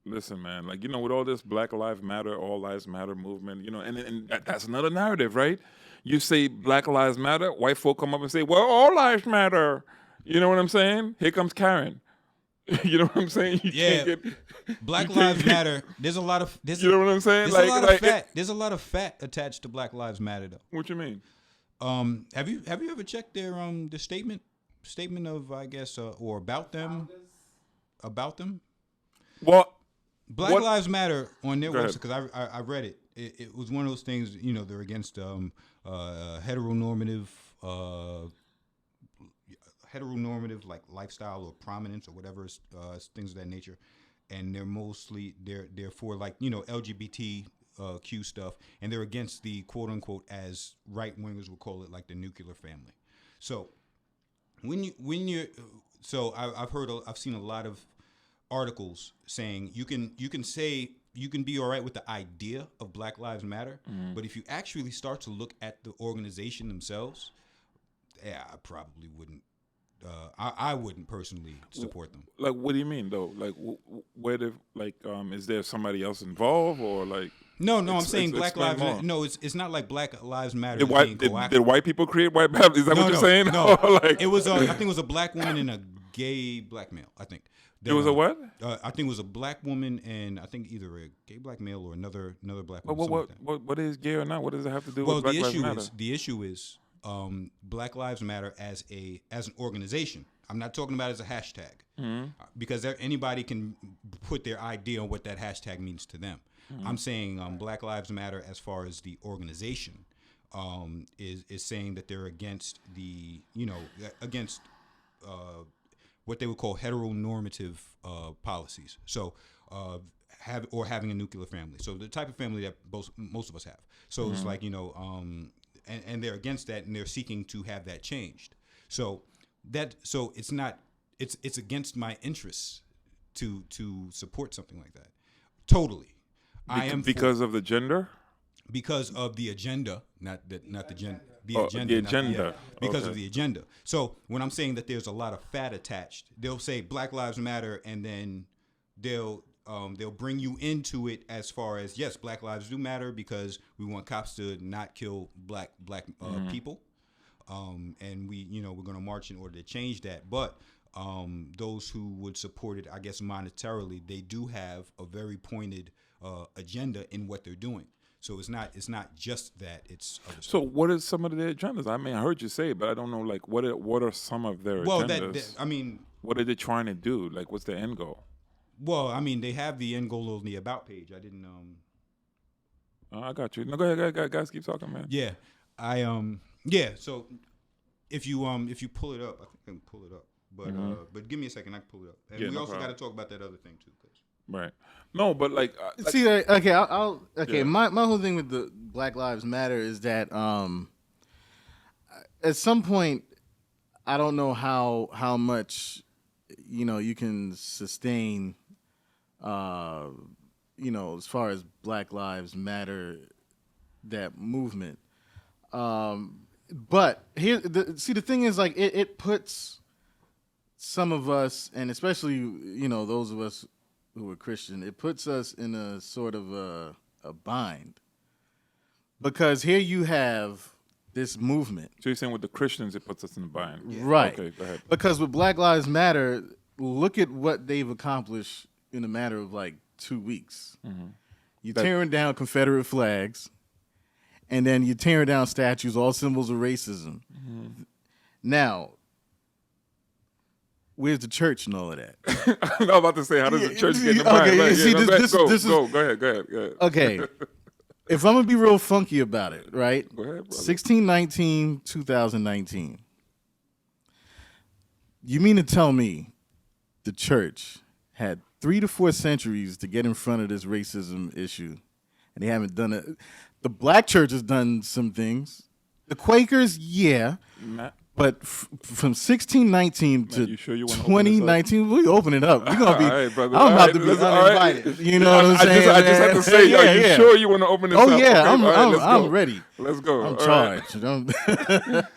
Listen, man, like, with all this Black Lives Matter, All Lives Matter movement, and that's another narrative, right? You say Black Lives Matter, white folk come up and say, well, all lives matter. You know what I'm saying? Here comes Karen. You know what I'm saying? You Yeah. can't get, Black you can't Lives get- Matter. There's a lot of You know what I'm saying? There's a lot of fat. There's a lot of fat attached to Black Lives Matter though. What you mean? Have you ever checked their the statement of, I guess, or about them? About them? Well, Black What- Lives Matter on their Go ahead. website, because I read it. It was one of those things. They're against heteronormative like lifestyle or prominence or whatever, things of that nature, and they're for like LGBT Q stuff, and they're against the quote unquote, as right wingers would call it, like the nuclear family. So I've seen a lot of articles saying you can be all right with the idea of Black Lives Matter, but if you actually start to look at the organization themselves, I probably wouldn't. I wouldn't personally support them. like, what do you mean though? Like, where is there somebody else involved or like? No, I'm saying Black explain Lives more. Matter. No, it's not like Black Lives Matter Did is white, being did, coacted. did white people create white Baptists? Is that what you're saying? No, Or, like, it was. I think it was a black woman and a gay black male. I think it was a what? I think it was a black woman and I think either a gay black male or another black woman. What is gay or not? What does it have to do Well, with Black the Lives issue Matter? is Black Lives Matter as an organization. I'm not talking about as a hashtag, because anybody can put their idea on what that hashtag means to them. I'm saying Black Lives Matter as far as the organization is saying that they're against what they would call heteronormative policies. So having a nuclear family. So the type of family that most of us have. So it's like and they're against that, and they're seeking to have that changed. So it's not it's against my interests to support something like that. Totally. I am because of the gender. Because of the agenda, not the gender. The Oh, agenda. the not agenda. because Okay. of the agenda. So when I'm saying that there's a lot of fat attached, they'll say Black Lives Matter, and then they'll bring you into it as far as, yes, Black lives do matter because we want cops to not kill black people, and we're going to march in order to change that. But those who would support it, I guess monetarily, they do have a very pointed agenda in what they're doing. So it's not just that, it's other So stuff. what is some of their agendas? I mean, I heard you say it, but I don't know. Like, what are some of their Well, agendas? What are they trying to do? Like, what's the end goal? Well, I mean, they have the end goal on the about page. I didn't. I got you. No, go ahead, guys. Keep talking, man. Yeah, So if you pull it up, I think I can pull it up. But give me a second. I can pull it up. And Yeah, we no also got problem. to talk about that other thing too. Right. No, but like, See, okay, I'll okay. Yeah. My whole thing with the Black Lives Matter is that at some point, I don't know how much you can sustain, as far as Black Lives Matter, that movement. But the thing is, like, it puts some of us, and especially those of us who are Christian, it puts us in a sort of a bind, because here you have this movement, so you're saying with the Christians, it puts us in a bind. right? Okay, go ahead. Because with Black Lives Matter, look at what they've accomplished in a matter of like 2 weeks. You're tearing down Confederate flags, and then you're tearing down statues, all symbols of racism. Now, where's the church and all of that? I'm about to say, how does the church get in the Okay, bind? Right, see, no, this go is- ahead. Go ahead. Okay, if I'm gonna be real funky about it, right? Go ahead, brother. 1619, 2019. You mean to tell me the church had 3 to 4 centuries to get in front of this racism issue, and they haven't done it? The black church has done some things. The Quakers, yeah. But from 1619 to you sure you wanna open this up? 2019, we open it up. We're gonna be. All right, brother. I'm All about right, to be listen, all right. uninvited. You know what I'm saying? I just have to say, yeah, are you sure you want to open this Oh up? yeah, Okay, all right, let's I'm go. ready. Let's go. I'm All right. charged.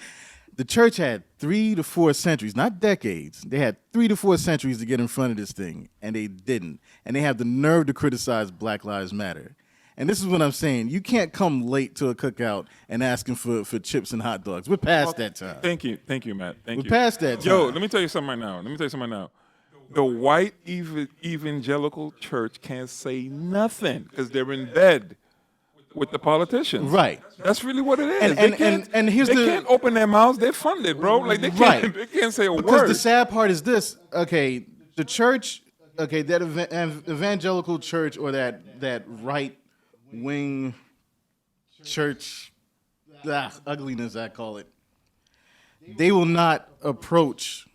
The church had 3 to 4 centuries, not decades. They had 3 to 4 centuries to get in front of this thing, and they didn't. And they have the nerve to criticize Black Lives Matter. And this is what I'm saying. You can't come late to a cookout and asking for chips and hot dogs. We're past that time. Thank you, Matt. Thank We're you. past that time. Yo, let me tell you something right now. The white evangelical church can't say nothing because they're in bed with the politicians. Right. That's really what it is. And here's they the can't open their mouths. They're funded, bro. Like they can't. Right. They can't say a Because word. the sad part is this. Okay, the church. Okay, that evangelical church or that right wing church, ugliness I call it. They will not approach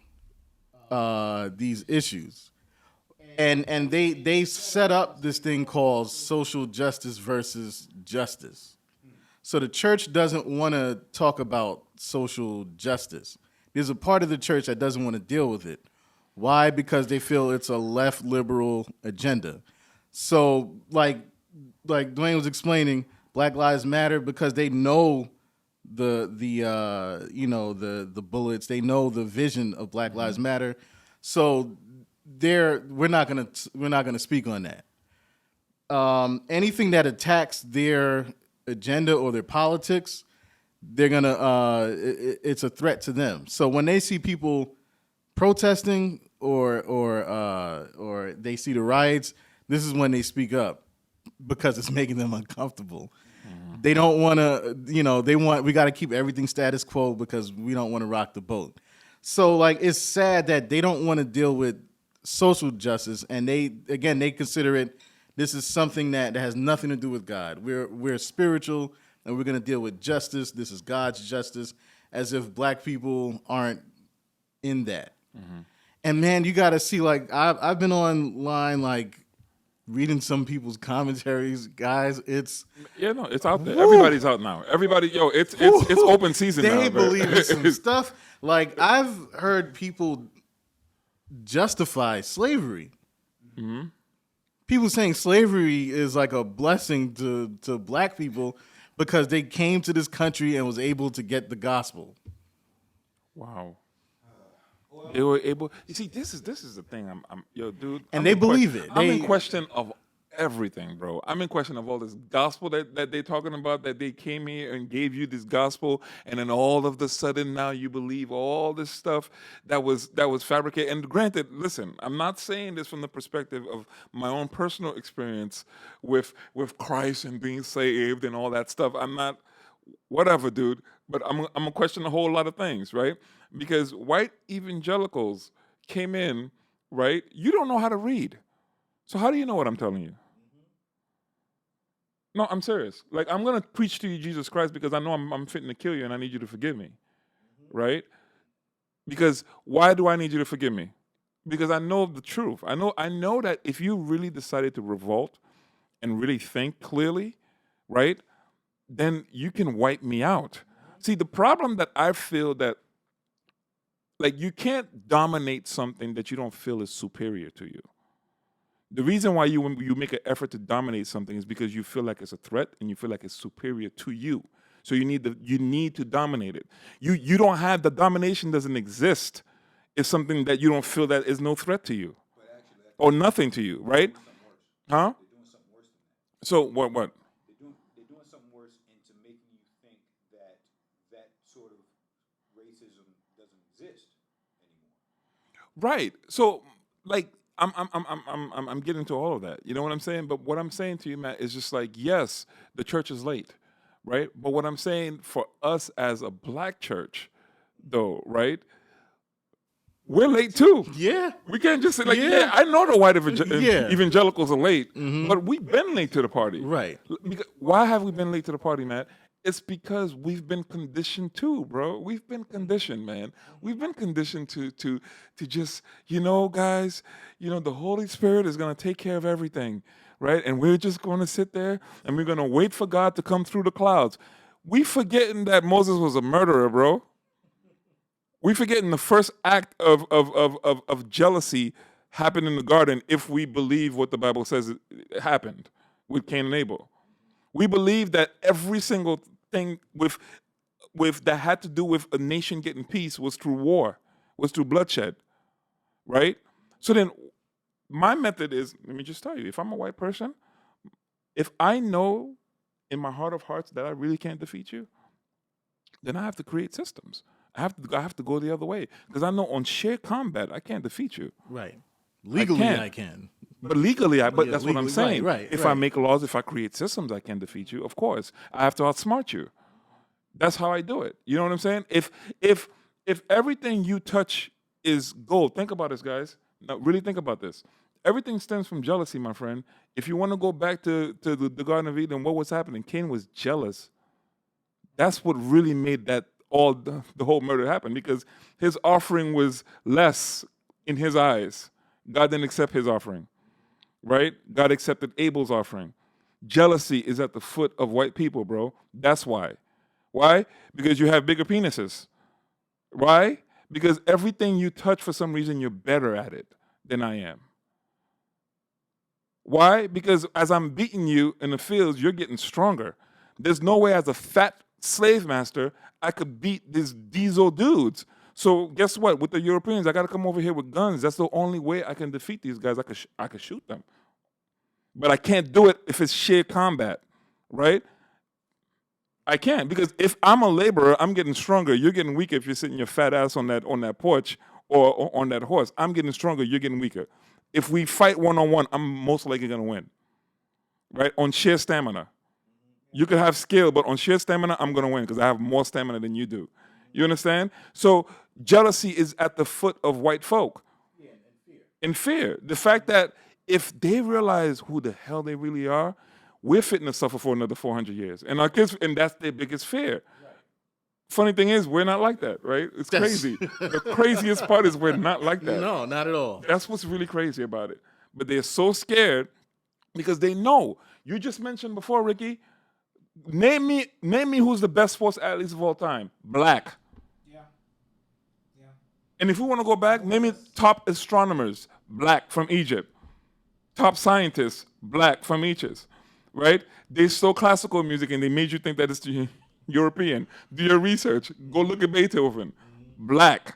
these issues, and they set up this thing called social justice versus justice. So the church doesn't want to talk about social justice. There's a part of the church that doesn't want to deal with it. Why? Because they feel it's a left liberal agenda. So like Dwayne was explaining, Black Lives Matter because they know the bullets. They know the vision of Black Lives Matter. So we're not gonna speak on that. Anything that attacks their agenda or their politics, they're gonna it's a threat to them. So when they see people protesting or they see the riots, this is when they speak up because it's making them uncomfortable. They don't want to, we got to keep everything status quo because we don't want to rock the boat. So like it's sad that they don't want to deal with social justice, and they consider it, this is something that has nothing to do with God. We're spiritual and we're going to deal with justice. This is God's justice, as if black people aren't in that. And man, you got to see, like I've been online like reading some people's commentaries, guys. It's out there. Everybody's out now. Everybody, it's open season now. They believe in some stuff. Like I've heard people justify slavery. People saying slavery is like a blessing to black people because they came to this country and was able to get the gospel. Wow. They were able. You see, this is the thing. Dude. And they believe it. I'm in question of everything, bro. I'm in question of all this gospel that they're talking about. That they came here and gave you this gospel, and then all of the sudden now you believe all this stuff that was fabricated. And granted, listen, I'm not saying this from the perspective of my own personal experience with Christ and being saved and all that stuff. I'm not. Whatever, dude. But I'm gonna question a whole lot of things, right? Because white evangelicals came in, right? You don't know how to read, so how do you know what I'm telling you? No, I'm serious. Like I'm gonna preach to you Jesus Christ because I know I'm fitting to kill you and I need you to forgive me, right? Because why do I need you to forgive me? Because I know the truth. I know that if you really decided to revolt and really think clearly, right? Then you can wipe me out. See, the problem that I feel that, like, you can't dominate something that you don't feel is superior to you. The reason why when you make an effort to dominate something is because you feel like it's a threat and you feel like it's superior to you. So you need to dominate it. You don't have, the domination doesn't exist if something that you don't feel that is no threat to you or nothing to you, right? Huh? So what? They're doing something worse into making you think that sort of racism doesn't exist anymore. Right. So, like, I'm getting to all of that. You know what I'm saying? But what I'm saying to you, Matt, is just like, yes, the church is late, right? But what I'm saying for us as a black church, though, right? We're late too. Yeah. We can't just say, like, yeah I know the white Yeah. evangelicals are late, but we've been late to the party. Right. Why have we been late to the party, Matt? It's because we've been conditioned too, bro. We've been conditioned, man. We've been conditioned to just, guys, the Holy Spirit is going to take care of everything, right? And we're just going to sit there and we're going to wait for God to come through the clouds. We forgetting that Moses was a murderer, bro. We forgetting the first act of jealousy happened in the garden if we believe what the Bible says it happened with Cain and Abel. We believe that every single thing with that had to do with a nation getting peace was through war, was through bloodshed, right? So then my method is, let me just tell you, if I'm a white person, if I know in my heart of hearts that I really can't defeat you, then I have to create systems. I have to go the other way because I know on sheer combat I can't defeat you. Right. Legally, I can. But legally, but Yeah, that's what I'm legally, saying. right, If I right. make laws, if I create systems, I can defeat you. Of course, I have to outsmart you. That's how I do it. You know what I'm saying? If everything you touch is gold, think about this, guys. Now, really think about this. Everything stems from jealousy, my friend. If you want to go back to the Garden of Eden, what was happening? Cain was jealous. That's what really made that the whole murder happen because his offering was less in his eyes. God didn't accept his offering, right? God accepted Abel's offering. Jealousy is at the foot of white people, bro. That's why. Why? Because you have bigger penises. Why? Because everything you touch, for some reason, you're better at it than I am. Why? Because as I'm beating you in the fields, you're getting stronger. There's no way as a fat slave master I could beat these diesel dudes. So guess what? With the Europeans, I got to come over here with guns. That's the only way I can defeat these guys. I could shoot them. But I can't do it if it's sheer combat, right? I can't because if I'm a laborer, I'm getting stronger. You're getting weaker if you're sitting your fat ass on that porch or on that horse. I'm getting stronger. You're getting weaker. If we fight one-on-one, I'm most likely going to win, right? On sheer stamina. You could have skill, but on sheer stamina, I'm going to win because I have more stamina than you do. You understand? So jealousy is at the foot of white folk. Yeah, in fear. The fact that if they realize who the hell they really are, we're fitting to suffer for another 400 years. And our kids, and that's their biggest fear. Right. Funny thing is, we're not like that, right? It's crazy. The craziest part is we're not like that. No, not at all. That's what's really crazy about it. But they're so scared because they know. You just mentioned before, Ricky, name me who's the best sports athletes of all time. Black. Yeah. And if we want to go back, name me top astronomers, black from Egypt. Top scientists, black from Egypt. Right? They stole classical music and they made you think that it's European. Do your research. Go look at Beethoven. Black.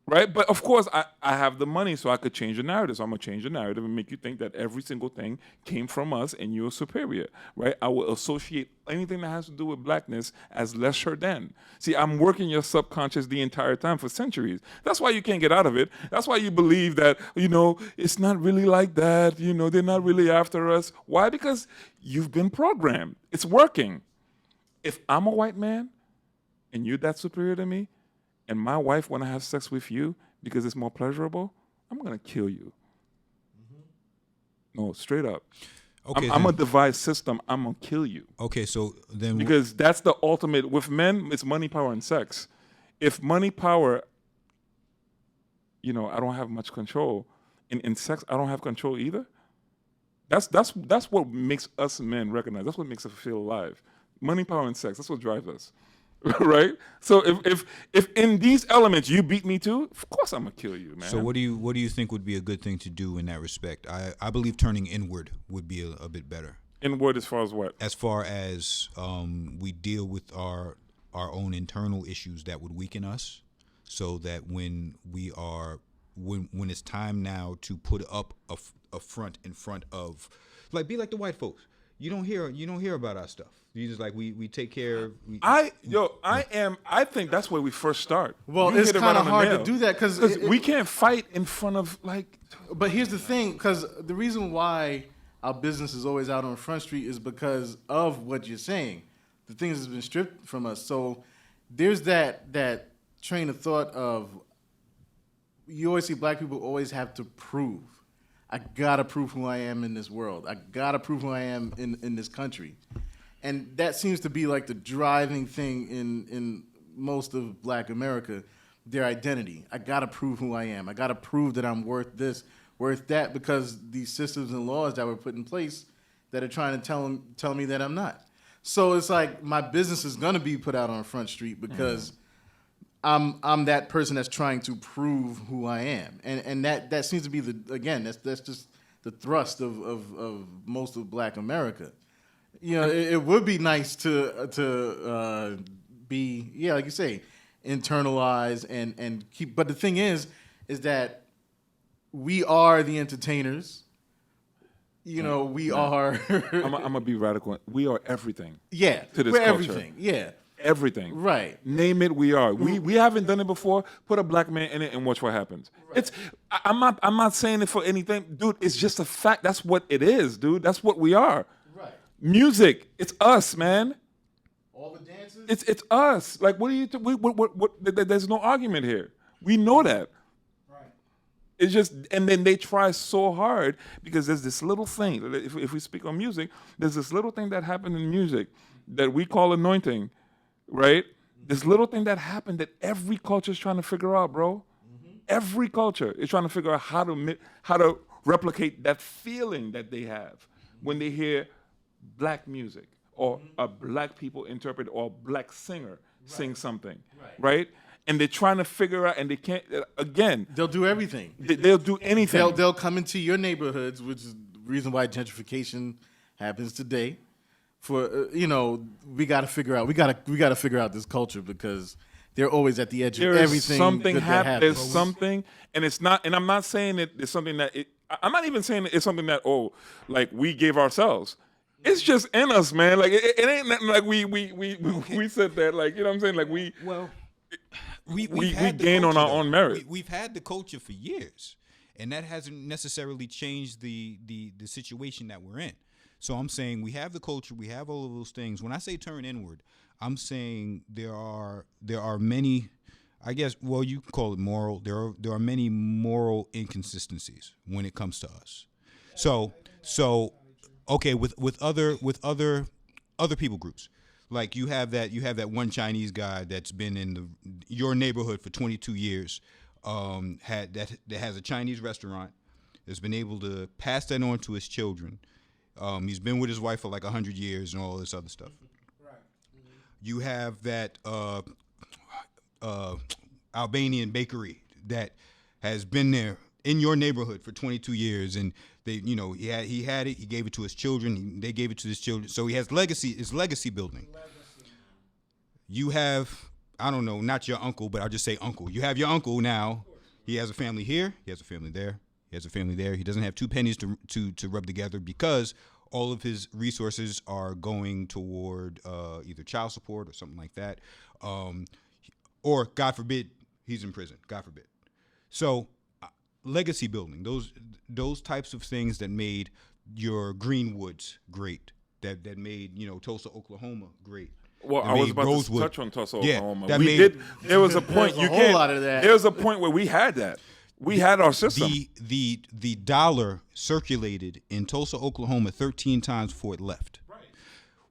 Right? But of course, I have the money so I could change the narrative. So I'm going to change the narrative and make you think that every single thing came from us and you're superior. Right? I will associate anything that has to do with blackness as lesser than. See, I'm working your subconscious the entire time for centuries. That's why you can't get out of it. That's why you believe that, it's not really like that. They're not really after us. Why? Because you've been programmed. It's working. If I'm a white man and you're that superior to me, and my wife want to have sex with you because it's more pleasurable, I'm going to kill you. No, straight up. Okay, I'm a devised system. I'm going to kill you. Okay, so then Because that's the ultimate. With men, it's money, power, and sex. If money, power, I don't have much control. In sex, I don't have control either. That's what makes us men recognize. That's what makes us feel alive. Money, power, and sex. That's what drives us. Right? So if in these elements you beat me too, of course I'm gonna kill you, man. So what do you think would be a good thing to do in that respect? I believe turning inward would be a bit better. Inward as far as what? As far as we deal with our own internal issues that would weaken us, so that when it's time now to put up a front in front of, like, be like the white folks. You don't hear about our stuff. You just like we take care. I think that's where we first start. Well, You it's hit it kind right of on the hard nail. to do that because we can't fight in front of like. But here's the thing, because the reason why our business is always out on Front Street is because of what you're saying. The things has been stripped from us. So there's that train of thought of, you always see black people always have to prove. I gotta prove who I am in this world. I gotta prove who I am in this country. And that seems to be like the driving thing in most of black America, their identity. I gotta prove who I am. I gotta prove that I'm worth this, worth that, because these systems and laws that were put in place that are trying to tell me that I'm not. So it's like my business is gonna be put out on Front Street because I'm that person that's trying to prove who I am, and that seems to be that's just the thrust of most of Black America. You know, it would be nice to be like you say, internalize and keep. But the thing is that we are the entertainers. You know, we are. I'm gonna be radical. We are everything. Yeah, to this we're culture. everything. Yeah. Everything. Right. Name it, we are. We haven't done it before. Put a black man in it and watch what happens. Right. I'm not saying it for anything. Dude, it's just a fact. That's what it is, dude. That's what we are. Right. Music. It's us, man. All the dances? It's us. Like, what do you there's no argument here. We know that. Right. It's just, and then they try so hard because there's this little thing. If we speak on music, there's this little thing that happened in music that we call anointing. Right? This little thing that happened that every culture is trying to figure out, bro. Mm-hmm. Every culture is trying to figure out how to replicate that feeling that they have when they hear black music or a black people interpret or a black singer sing something, right? And they're trying to figure out, and they can't. Again, they'll do everything. They'll do anything. They'll come into your neighborhoods, which is the reason why gentrification happens today. For we got to figure out. We got to figure out this culture because they're always at the edge of everything. Something happens. There's happens. something, and it's not. And I'm not saying that it's something that. I'm not even saying it's something that like we gave ourselves. It's just in us, man. Like it ain't nothing like we said that. Like, you know what I'm saying? Like we gain on our own merit. We've had the culture for years, and that hasn't necessarily changed the situation that we're in. So I'm saying we have the culture, we have all of those things. When I say turn inward, I'm saying there are many, I guess, well, you can call it moral. There are many moral inconsistencies when it comes to us. So okay, with other people groups, like you have that one Chinese guy that's been in your neighborhood for 22 years, that has a Chinese restaurant, that's been able to pass that on to his children. He's been with his wife for like 100 years and all this other stuff. Right. Mm-hmm. You have that Albanian bakery that has been there in your neighborhood for 22 years, and he had it. He gave it to his children. They gave it to his children. So he has legacy. It's legacy building. You have, I don't know, not your uncle, but I'll just say uncle. You have your uncle now. He has a family here. He has a family there. He has a family there. He doesn't have two pennies to rub together because all of his resources are going toward either child support or something like that. Or, God forbid, he's in prison. God forbid. So, legacy building, those types of things that made your Greenwoods great, that made, Tulsa, Oklahoma great. Well, I was about to touch on Tulsa, Oklahoma. There was a point. There's a whole lot of that. There was a point where we had that. We had our system. The dollar circulated in Tulsa, Oklahoma 13 times before it left. Right.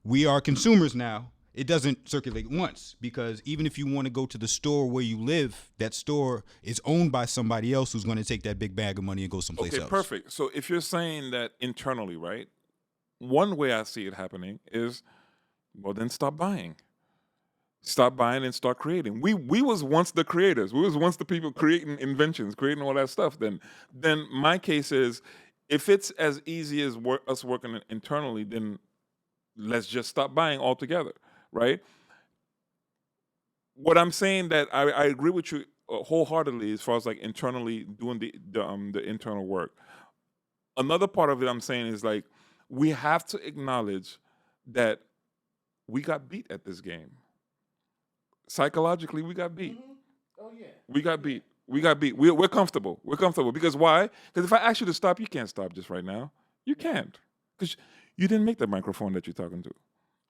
We are consumers now. It doesn't circulate once because even if you want to go to the store where you live, that store is owned by somebody else who's going to take that big bag of money and go someplace else. Okay, perfect. So if you're saying that internally, right, one way I see it happening is, well, then stop buying. Stop buying and start creating. We was once the creators. We was once the people creating inventions, creating all that stuff. Then my case is, if it's as easy as us working internally, then let's just stop buying altogether, right? What I'm saying that I agree with you wholeheartedly as far as like internally doing the internal work. Another part of it I'm saying is like we have to acknowledge that we got beat at this game. Psychologically, we got beat. Mm-hmm. Oh yeah. We got beat. We're comfortable. We're comfortable because why? Because if I ask you to stop, you can't stop just right now. You can't because you didn't make the microphone that you're talking to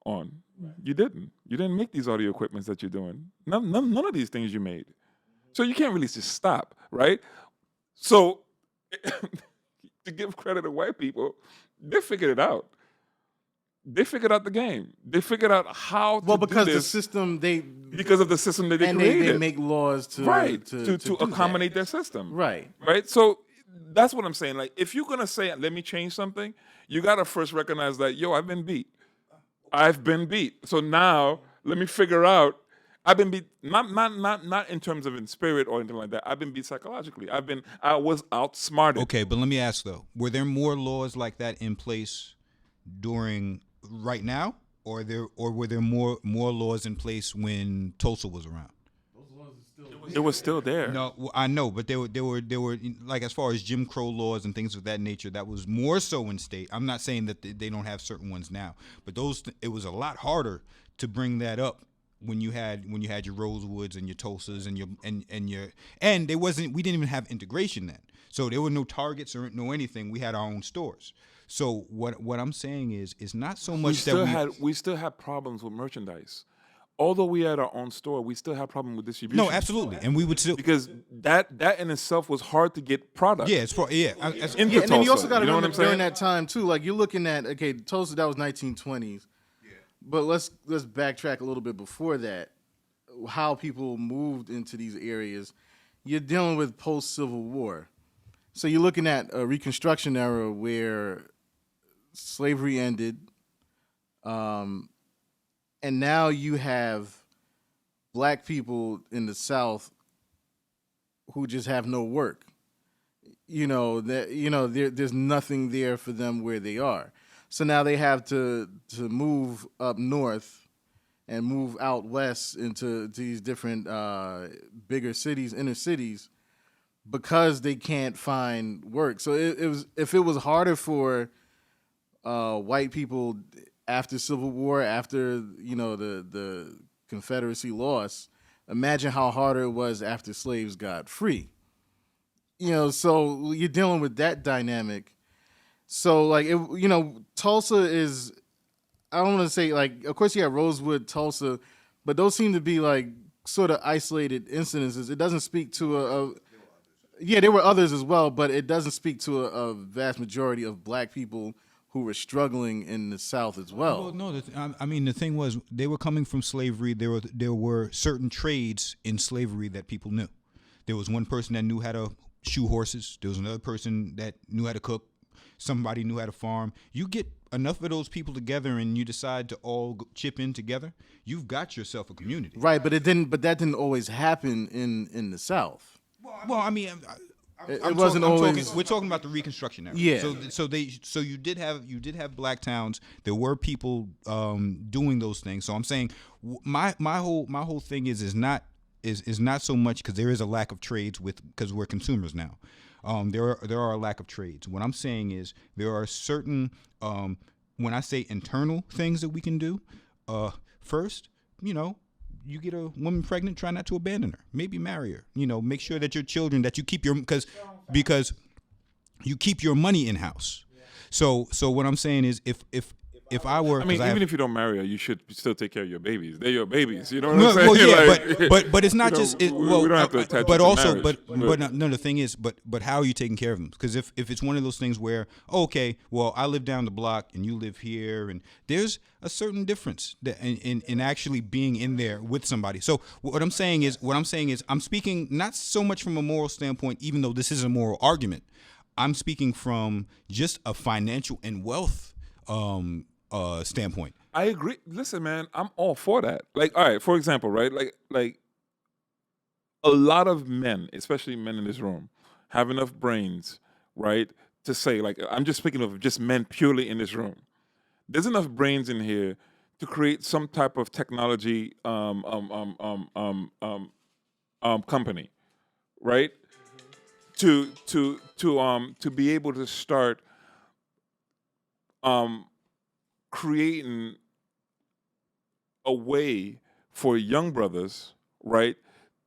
on. Right. You didn't make these audio equipments that you're doing. None of these things you made. So you can't really just stop, right? So to give credit to white people, they figured it out. They figured out the game. They figured out how to because do this. Because of the system that they created. They make laws to accommodate their system. Right. Right. So that's what I'm saying. Like, if you're gonna say, "Let me change something," you gotta first recognize that, I've been beat. So now let me figure out I've been beat not in terms of in spirit or anything like that. I've been beat psychologically. I was outsmarted. Okay, but let me ask though: were there more laws like that in place during right now, or were there more laws in place when Tulsa was around? It was still there. No, I know, but there were like as far as Jim Crow laws and things of that nature, that was more so in state. I'm not saying that they don't have certain ones now, but it was a lot harder to bring that up when you had your Rosewoods and your Tulsas and we didn't even have integration then, so there were no Targets or no anything. We had our own stores. So what I'm saying is not so much we still had problems with merchandise. Although we had our own store, we still had problem with distribution. No, absolutely, and we would still because that in itself was hard to get product. Yeah, into and then you also got to remember during saying? that time too. Like you're looking at Tulsa, that was 1920s. Yeah. But let's backtrack a little bit before that. How people moved into these areas, you're dealing with post Civil War, so you're looking at a Reconstruction era where slavery ended. And now you have black people in the South who just have no work. There's nothing there for them where they are. So now they have to move up north and move out west into these different bigger cities, inner cities, because they can't find work. So if it was harder for white people after Civil War, after the Confederacy lost, imagine how harder it was after slaves got free. So you're dealing with that dynamic. So Tulsa is, I don't want to say of course you have Rosewood, Tulsa, but those seem to be sort of isolated incidences. It doesn't speak to there were others as well, but it doesn't speak to a vast majority of black people who were struggling in the South as well. Well, no, the thing was they were coming from slavery. There were certain trades in slavery that people knew. There was one person that knew how to shoe horses. There was another person that knew how to cook. Somebody knew how to farm. You get enough of those people together, and you decide to all chip in together. You've got yourself a community, right? But that didn't always happen in the South. Well, I mean. It wasn't always. We're talking about the Reconstruction era. Yeah. So you did have black towns. There were people doing those things. So I'm saying my whole thing is not so much because there is a lack of trades because we're consumers now. There are a lack of trades. What I'm saying is there are certain when I say internal things that we can do. First, you get a woman pregnant, try not to abandon her. Maybe marry her. Make sure that your children, that you keep because you keep your money in house. So what I'm saying is if I were, even if you don't marry her, you should still take care of your babies. They're your babies. You know what I'm saying? Well, yeah, but it's not just. We don't have to attach but it to also, marriage. but no. The thing is, but how are you taking care of them? Because if it's one of those things where, okay, well, I live down the block and you live here, and there's a certain difference in actually being in there with somebody. So what I'm saying is, I'm speaking not so much from a moral standpoint, even though this is a moral argument. I'm speaking from just a financial and wealth standpoint. I agree. Listen, man, I'm all for that. All right, for example, right? Like a lot of men, especially men in this room, have enough brains, right, to say, I'm just speaking of just men purely in this room. There's enough brains in here to create some type of technology company, right? To be able to start creating a way for young brothers, right,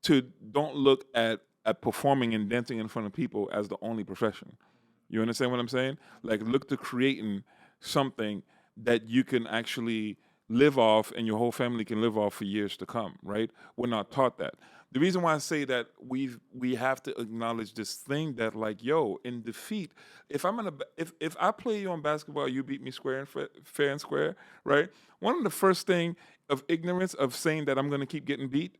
to don't look at performing and dancing in front of people as the only profession. You understand what I'm saying? Look to creating something that you can actually live off and your whole family can live off for years to come, right? We're not taught that. The reason why I say that we have to acknowledge this thing that in defeat, if I play you on basketball, you beat me fair and square, right? One of the first thing of ignorance of saying that I'm going to keep getting beat,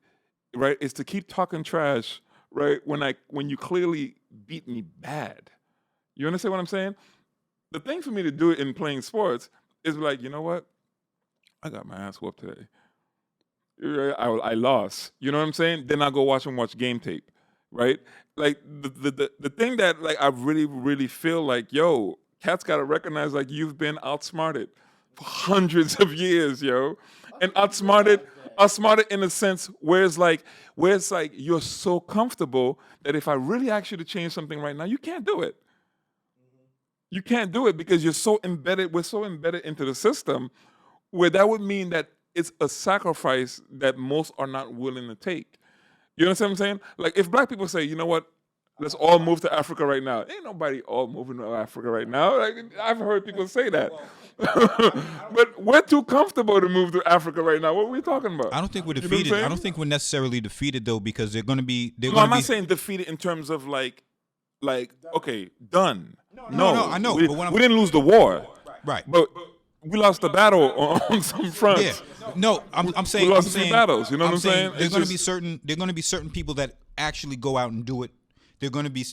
right, is to keep talking trash, right? When you clearly beat me bad. You understand what I'm saying? The thing for me to do it in playing sports is you know what? I got my ass whooped today. I lost. You know what I'm saying? Then I go watch game tape, right? Like the thing that like I really feel like, yo, cats gotta recognize like you've been outsmarted for hundreds of years, yo, and outsmarted in a sense where it's like you're so comfortable that if I really ask you to change something right now, you can't do it. You can't do it because you're so embedded. We're so embedded into the system where that would mean that it's a sacrifice that most are not willing to take. You understand what I'm saying? Like if black people say, you know what, let's all move to Africa right now. Ain't nobody all moving to Africa right now. Like I've heard people say that. But we're too comfortable to move to Africa right now. What are we talking about? I don't think we're You know what I'm defeated. I saying? don't think we're necessarily defeated though, because they're going to be. No, I'm not saying defeated in terms of like okay, done. No, I know, We, but what I'm- we didn't lose the war, right. but we lost the battle on some fronts. Yeah. No, I'm saying. We lost I'm a few saying, battles, you know what I'm saying? There's It's going to be just- certain. There are going to be certain people that actually go out and do it. They're going to be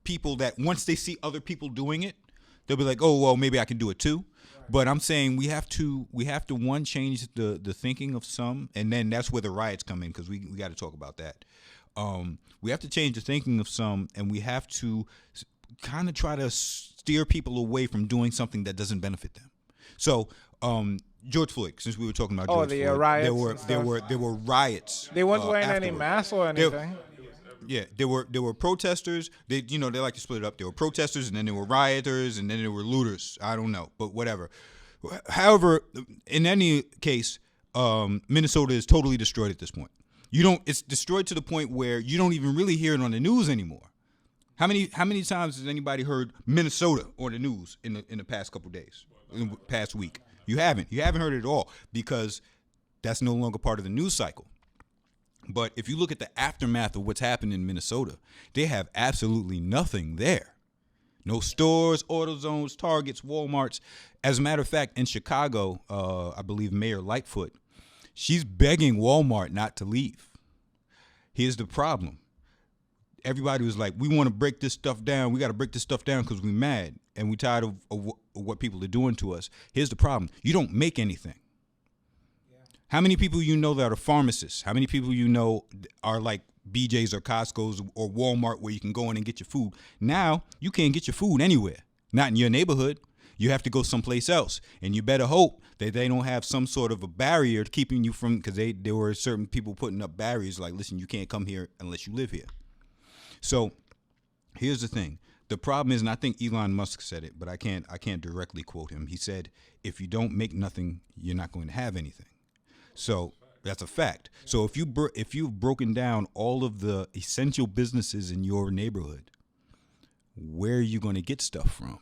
people that once they see other people doing it, they'll be like, oh well, maybe I can do it too. But I'm saying we have to one change the thinking of some, and then that's where the riots come in, because we got to talk about that. We have to change the thinking of some, and we have to kind of try to steer people away from doing something that doesn't benefit them. So, George Floyd, since we were talking about George the Floyd, riots there and stuff. were riots. They weren't wearing any afterward. masks or anything. Yeah, there were protesters. They like to split it up. There were protesters, and then there were rioters, and then there were looters. I don't know, but whatever. However, in any case, Minnesota is totally destroyed at this point. It's destroyed to the point where you don't even really hear it on the news anymore. How many times has anybody heard Minnesota on the news in the past couple days, in the past week? You haven't heard it at all, because that's no longer part of the news cycle. But if you look at the aftermath of what's happened in Minnesota, they have absolutely nothing there. No stores, AutoZones, Targets, Walmarts. As a matter of fact, in Chicago, I believe Mayor Lightfoot, she's begging Walmart not to leave. Here's the problem. Everybody was like, we want to break this stuff down. We got to break this stuff down because we're mad and we're tired of what people are doing to us. Here's the problem. You don't make anything. How many people you know that are pharmacists? How many people you know are like BJ's or Costco's or Walmart, where you can go in and get your food? Now, you can't get your food anywhere. Not in your neighborhood. You have to go someplace else. And you better hope that they don't have some sort of a barrier keeping you from, because there were certain people putting up barriers like, listen, you can't come here unless you live here. So here's the thing. The problem is, and I think Elon Musk said it, but I can't directly quote him. He said, if you don't make nothing, you're not going to have anything. So that's a fact. So if you've broken down all of the essential businesses in your neighborhood, where are you going to get stuff from?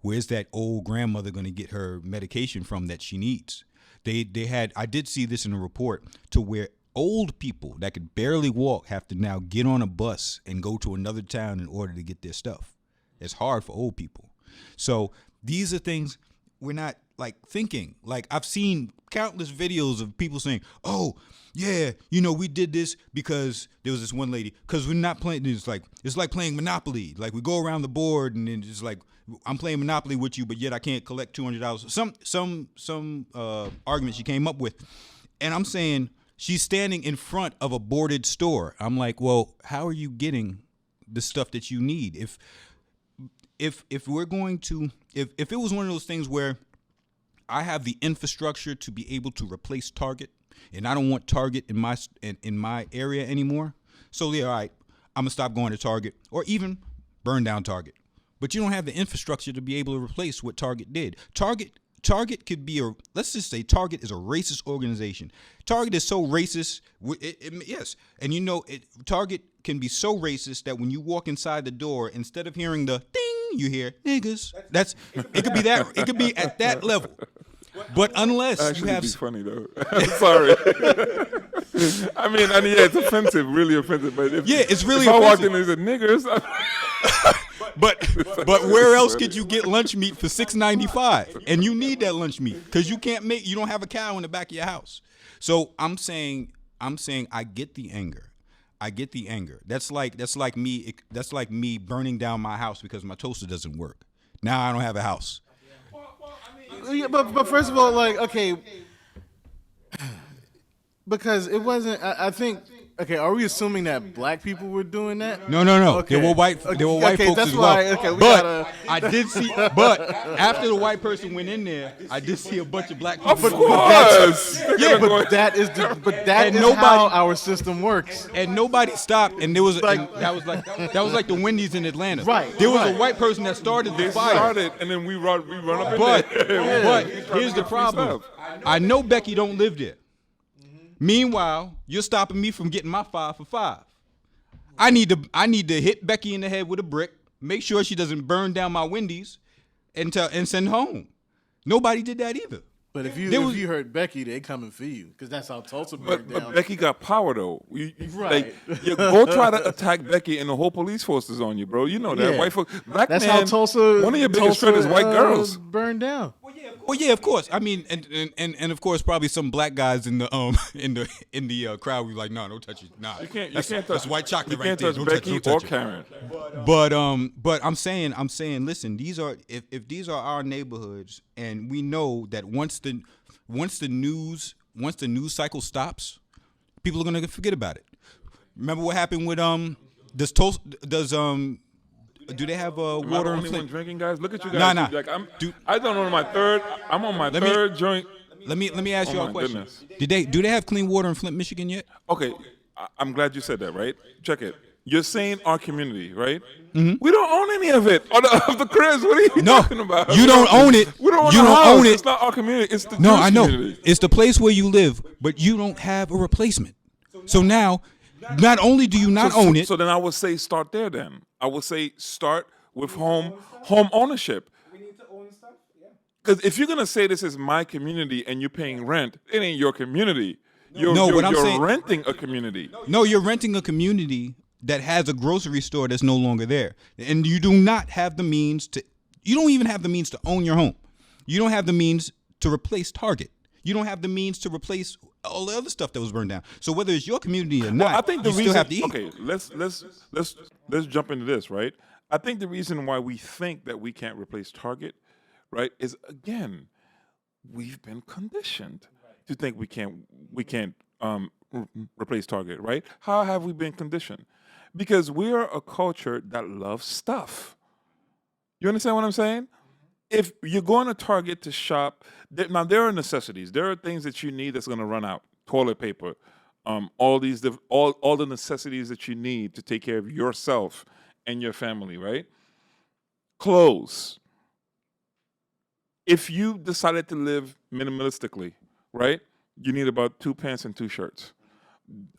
Where's that old grandmother going to get her medication from that she needs? I did see this in a report, to where old people that could barely walk have to now get on a bus and go to another town in order to get their stuff. It's hard for old people. So these are things we're not like thinking. Like, I've seen countless videos of people saying, oh yeah, we did this because there was this one lady, because we're not playing, it's like playing Monopoly. Like, we go around the board and then it's like, I'm playing Monopoly with you, but yet I can't collect $200. Some argument she came up with. And I'm saying, she's standing in front of a boarded store. I'm like, well, how are you getting the stuff that you need? If we're going to, if it was one of those things where I have the infrastructure to be able to replace Target, and I don't want Target in my area anymore, so yeah, all right, I'm gonna stop going to Target, or even burn down Target. But you don't have the infrastructure to be able to replace what Target did. Target could be let's just say Target is a racist organization. Target is so racist, yes, and Target can be so racist that when you walk inside the door, instead of hearing the ding, you hear niggas. It could be that. It could be at that level. But unless Actually, you have, it'd be funny though. Sorry. I mean, yeah, it's offensive, really offensive. But it's really if I walked offensive. in and said niggers, But where else could you get lunch meat for $6.95? And you need that lunch meat because you don't have a cow in the back of your house. So I'm saying I get the anger. That's like me burning down my house because my toaster doesn't work. Now I don't have a house. Yeah, but first of all, like, okay, Because it wasn't. I think. Okay, are we assuming that black people were doing that? No. Okay. There were white folks that's as well. why. Okay, we but gotta. I did see. But after the white person went in there, I did see a bunch of black people. Of course. Yeah, But that is And how our system works. and nobody stopped. And there was and that was like the Wendy's in Atlanta. Right, There was right. a white person that started the They fire. started, and then we run up in But there. but here's the problem. I know Becky don't live there. Meanwhile, you're stopping me from getting my 5 for 5. I need to hit Becky in the head with a brick, make sure she doesn't burn down my Wendy's, and send home. Nobody did that either. But if you hurt Becky, they coming for you because that's how Tulsa burned But down. Becky got power though. Right. You go try to attack Becky, and the whole police force is on you, bro. You know that. Yeah. White folk, black That's man. how Tulsa. One of your biggest threats is white girls. Burned down. Well, yeah, of course. I mean, and of course, probably some black guys in the in the crowd were like, "No, don't touch it. Nah, You can't that's touch white chocolate You right can't there. touch Don't Becky touch or it." Karen. But I'm saying, listen, these are if these are our neighborhoods, and we know that once the news cycle stops, people are gonna forget about it. Remember what happened with do they have Am I water the and only one Flint? drinking, guys? Look at you guys. Nah. Like I don't know my third. I'm on my third joint. Let me ask you Oh a my question. goodness. Do they have clean water in Flint, Michigan yet? Okay, I'm glad you said that. Right? Check it. You're saying our community, right? Mm-hmm. We don't own any of it. Of the cribs. What are you talking about? You don't own it. We don't own You the don't house. own it. It's not our community. It's the No, Jewish I know. community. It's the place where you live, but you don't have a replacement. So now, not only do you not own it, So then I would say start there. Then I would say start with home ownership. We need to own stuff. Yeah. Because if you're gonna say this is my community and you're paying rent, it ain't your community. You're renting a community. no, you're renting a community that has a grocery store that's no longer there, and you do not have the means to. You don't even have the means to own your home. You don't have the means to replace Target. You don't have the means to replace all the other stuff that was burned down. So whether it's your community or not, I think the you reason. still have to eat. Okay, let's jump into this, right? I think the reason why we think that we can't replace Target, right, is again, we've been conditioned to think we can't replace Target, right? How have we been conditioned? Because we are a culture that loves stuff. You understand what I'm saying? If you're going to Target to shop, now there are necessities. There are things that you need that's going to run out. Toilet paper, all the necessities that you need to take care of yourself and your family, right? Clothes. If you decided to live minimalistically, right, you need about 2 pants and 2 shirts.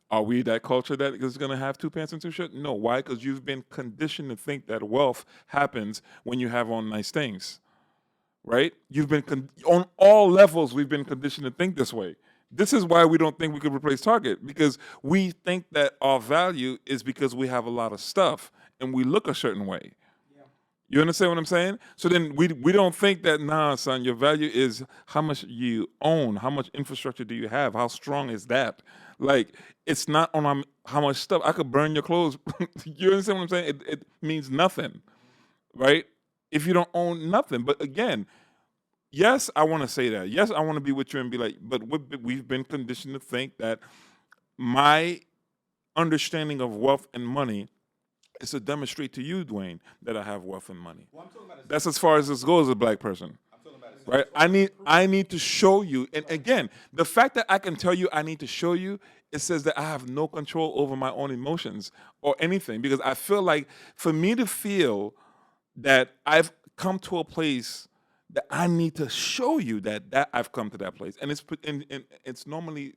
Are we that culture that is going to have 2 pants and 2 shirts? No. Why? Because you've been conditioned to think that wealth happens when you have on nice things, right? You've been on all levels. We've been conditioned to think this way. This is why we don't think we could replace Target, because we think that our value is because we have a lot of stuff and we look a certain way. You understand what I'm saying? So then we don't think that, nah, son, your value is how much you own, how much infrastructure do you have, how strong is that? Like, it's not on how much stuff. I could burn your clothes. You understand what I'm saying? It means nothing, right? If you don't own nothing. But again, yes, I want to say that. Yes, I want to be with you and be like, but we've been conditioned to think that my understanding of wealth and money is to demonstrate to you, Dwayne, that I have wealth and money. That's as far as this goes as a black person. Right? I need to show you. And again, the fact that I can tell you I need to show you, it says that I have no control over my own emotions or anything. Because I feel like for me to feel that I've come to a place that I need to show you that I've come to that place. And it's normally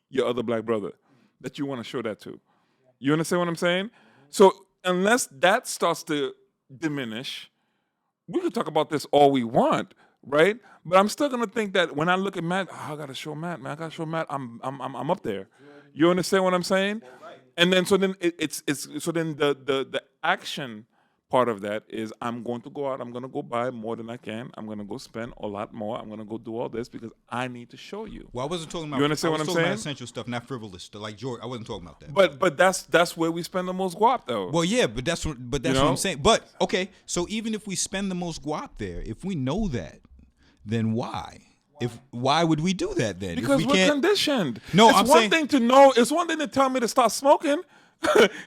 your other black brother that you want to show that to. You understand what I'm saying? So unless that starts to diminish, we could talk about this all we want, right? But I'm still gonna think that when I look at Matt, I gotta show Matt, man. I gotta show Matt. I'm up there. You understand what I'm saying? And then so then the action part of that is I'm going to go out. I'm going to go buy more than I can. I'm going to go spend a lot more. I'm going to go do all this because I need to show you. Well, I wasn't talking about. You understand what I'm saying? About essential stuff, not frivolous stuff. Like George, I wasn't talking about that. But that's where we spend the most guap, though. Well, yeah, but that's what I'm saying. But okay, so even if we spend the most guap there, if we know that, then why? if why would we do that then? Because if we we're can't, conditioned. No, it's I'm one saying- thing to know. It's one thing to tell me to stop smoking,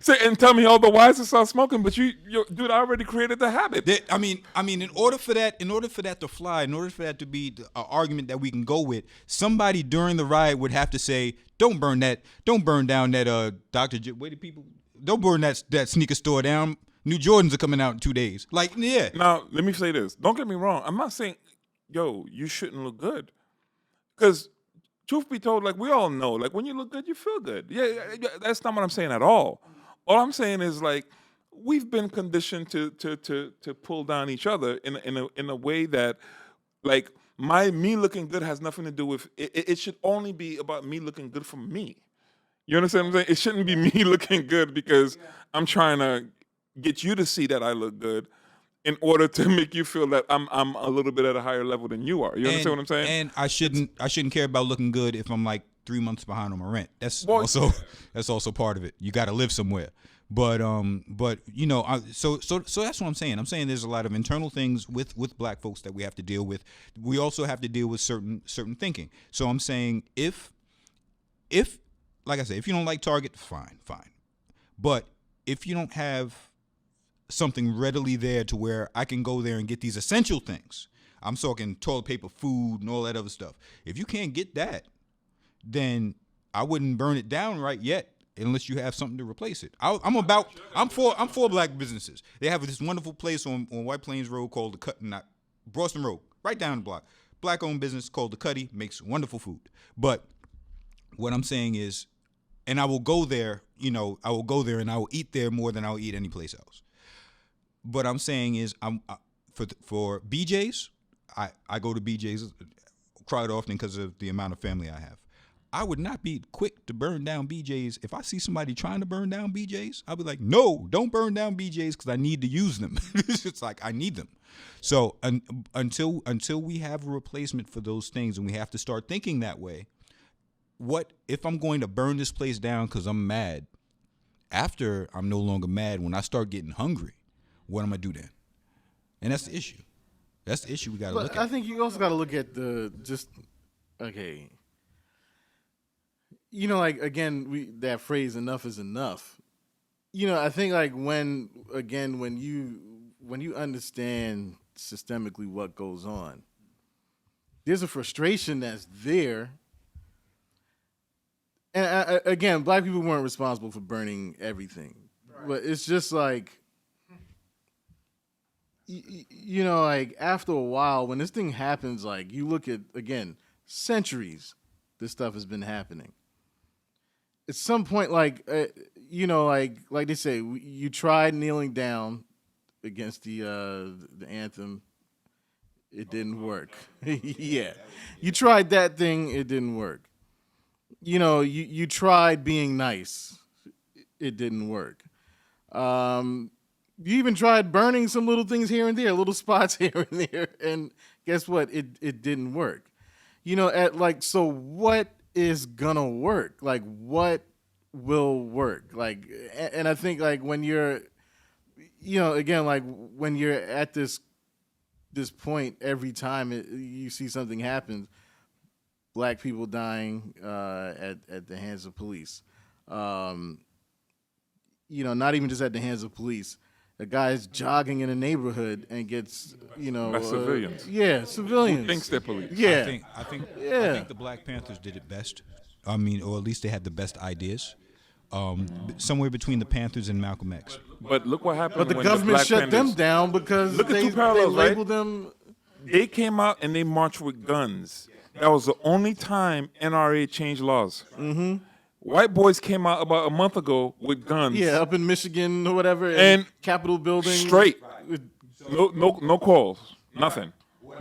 and tell me all the whys to stop smoking. But dude, I already created the habit. I mean, in order for that to fly, in order for that to be an argument that we can go with, somebody during the riot would have to say, "Don't burn down that Dr. Where do people? Don't burn that sneaker store down. New Jordans are coming out in 2 days." Like, yeah. Now, let me say this. Don't get me wrong. I'm not saying, yo, you shouldn't look good, because truth be told, like, we all know, like, when you look good, you feel good. Yeah, that's not what I'm saying at all. All I'm saying is, like, we've been conditioned to pull down each other in a way that, like, me looking good has nothing to do with it. It should only be about me looking good for me. You understand what I'm saying? It shouldn't be me looking good because I'm trying to get you to see that I look good, in order to make you feel that I'm a little bit at a higher level than you are. You understand what I'm saying? And I shouldn't care about looking good if I'm like 3 months behind on my rent. That's also part of it. You got to live somewhere. But you know, so that's what I'm saying. I'm saying there's a lot of internal things with black folks that we have to deal with. We also have to deal with certain thinking. So I'm saying if like I said, if you don't like Target, fine. But if you don't have something readily there to where I can go there and get these essential things, I'm talking toilet paper, food, and all that other stuff. If you can't get that, then I wouldn't burn it down right yet unless you have something to replace it. I'm for black businesses. They have this wonderful place on White Plains Road called the Cut, not Boston Road, right down the block. Black-owned business called the Cuddy, makes wonderful food. But what I'm saying is, and I will go there, you know, I will go there and I will eat there more than I'll eat any place else. What I'm saying is, for BJ's, I go to BJ's quite often because of the amount of family I have. I would not be quick to burn down BJ's. If I see somebody trying to burn down BJ's, I'll be like, no, don't burn down BJ's because I need to use them. It's like I need them. So until we have a replacement for those things, and we have to start thinking that way, what if I'm going to burn this place down because I'm mad? After I'm no longer mad, when I start getting hungry, what am I do then? And that's the issue. That's the issue we got to look at. I think you also got to look at okay. You know, like, again, that phrase "enough is enough." You know, I think, like, when you understand systemically what goes on, there's a frustration that's there. And again, black people weren't responsible for burning everything, right. But it's just like, you know, like, after a while, when this thing happens, like, you look at, again, centuries, this stuff has been happening. At some point, like, you know, like they say, you tried kneeling down against the anthem, it didn't work. Yeah, you tried that thing, it didn't work. You know, you tried being nice, it didn't work. You even tried burning some little things here and there, little spots here and there, and guess what? It didn't work. You know, so what is gonna work? Like, what will work? Like, and I think, like, when you're, you know, again, like, when you're at this point, every time you see something happen, black people dying at the hands of police, you know, not even just at the hands of police. A guy's jogging in a neighborhood and gets, you know, By civilians. Yeah, civilians. Who thinks they're police? Yeah, I think Yeah. the Black Panthers did it best. I mean, or at least they had the best ideas. Somewhere between the Panthers and Malcolm X. But look what happened. but the when government Black shut Panthers, them down because Look at they two parallels, right? labeled them. They came out and they marched with guns. That was the only time NRA changed laws. Mm-hmm. White boys came out about a month ago with guns. Yeah, up in Michigan or whatever, And Capitol building, straight. No calls. Nothing.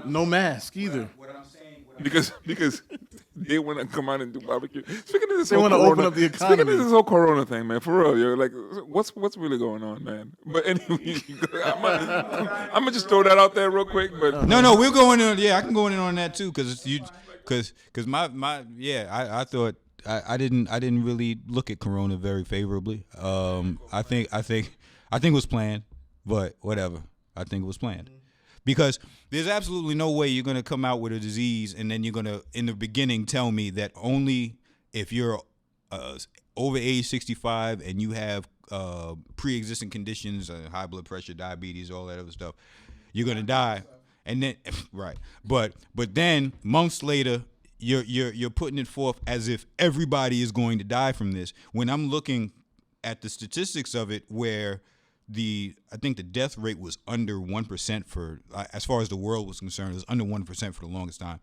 no mask either. Because they want to come out and do barbecue. Speaking of this, They whole wanna corona, open up the Speaking economy. of this whole Corona thing, man, for real, you're like, what's really going on, man? But anyway, I'm gonna just throw that out there real quick. But No, we're going on. Yeah, I can go in on that too, because I thought I didn't really look at Corona very favorably. I think it was planned, but whatever. I think it was planned. Because there's absolutely no way you're going to come out with a disease and then you're going to, in the beginning, tell me that only if you're over age 65 and you have pre-existing conditions, high blood pressure, diabetes, all that other stuff, you're going to die. And then, right. But then months later, you're putting it forth as if everybody is going to die from this. When I'm looking at the statistics of it, where I think the death rate was under 1% for, as far as the world was concerned, it was under 1% for the longest time.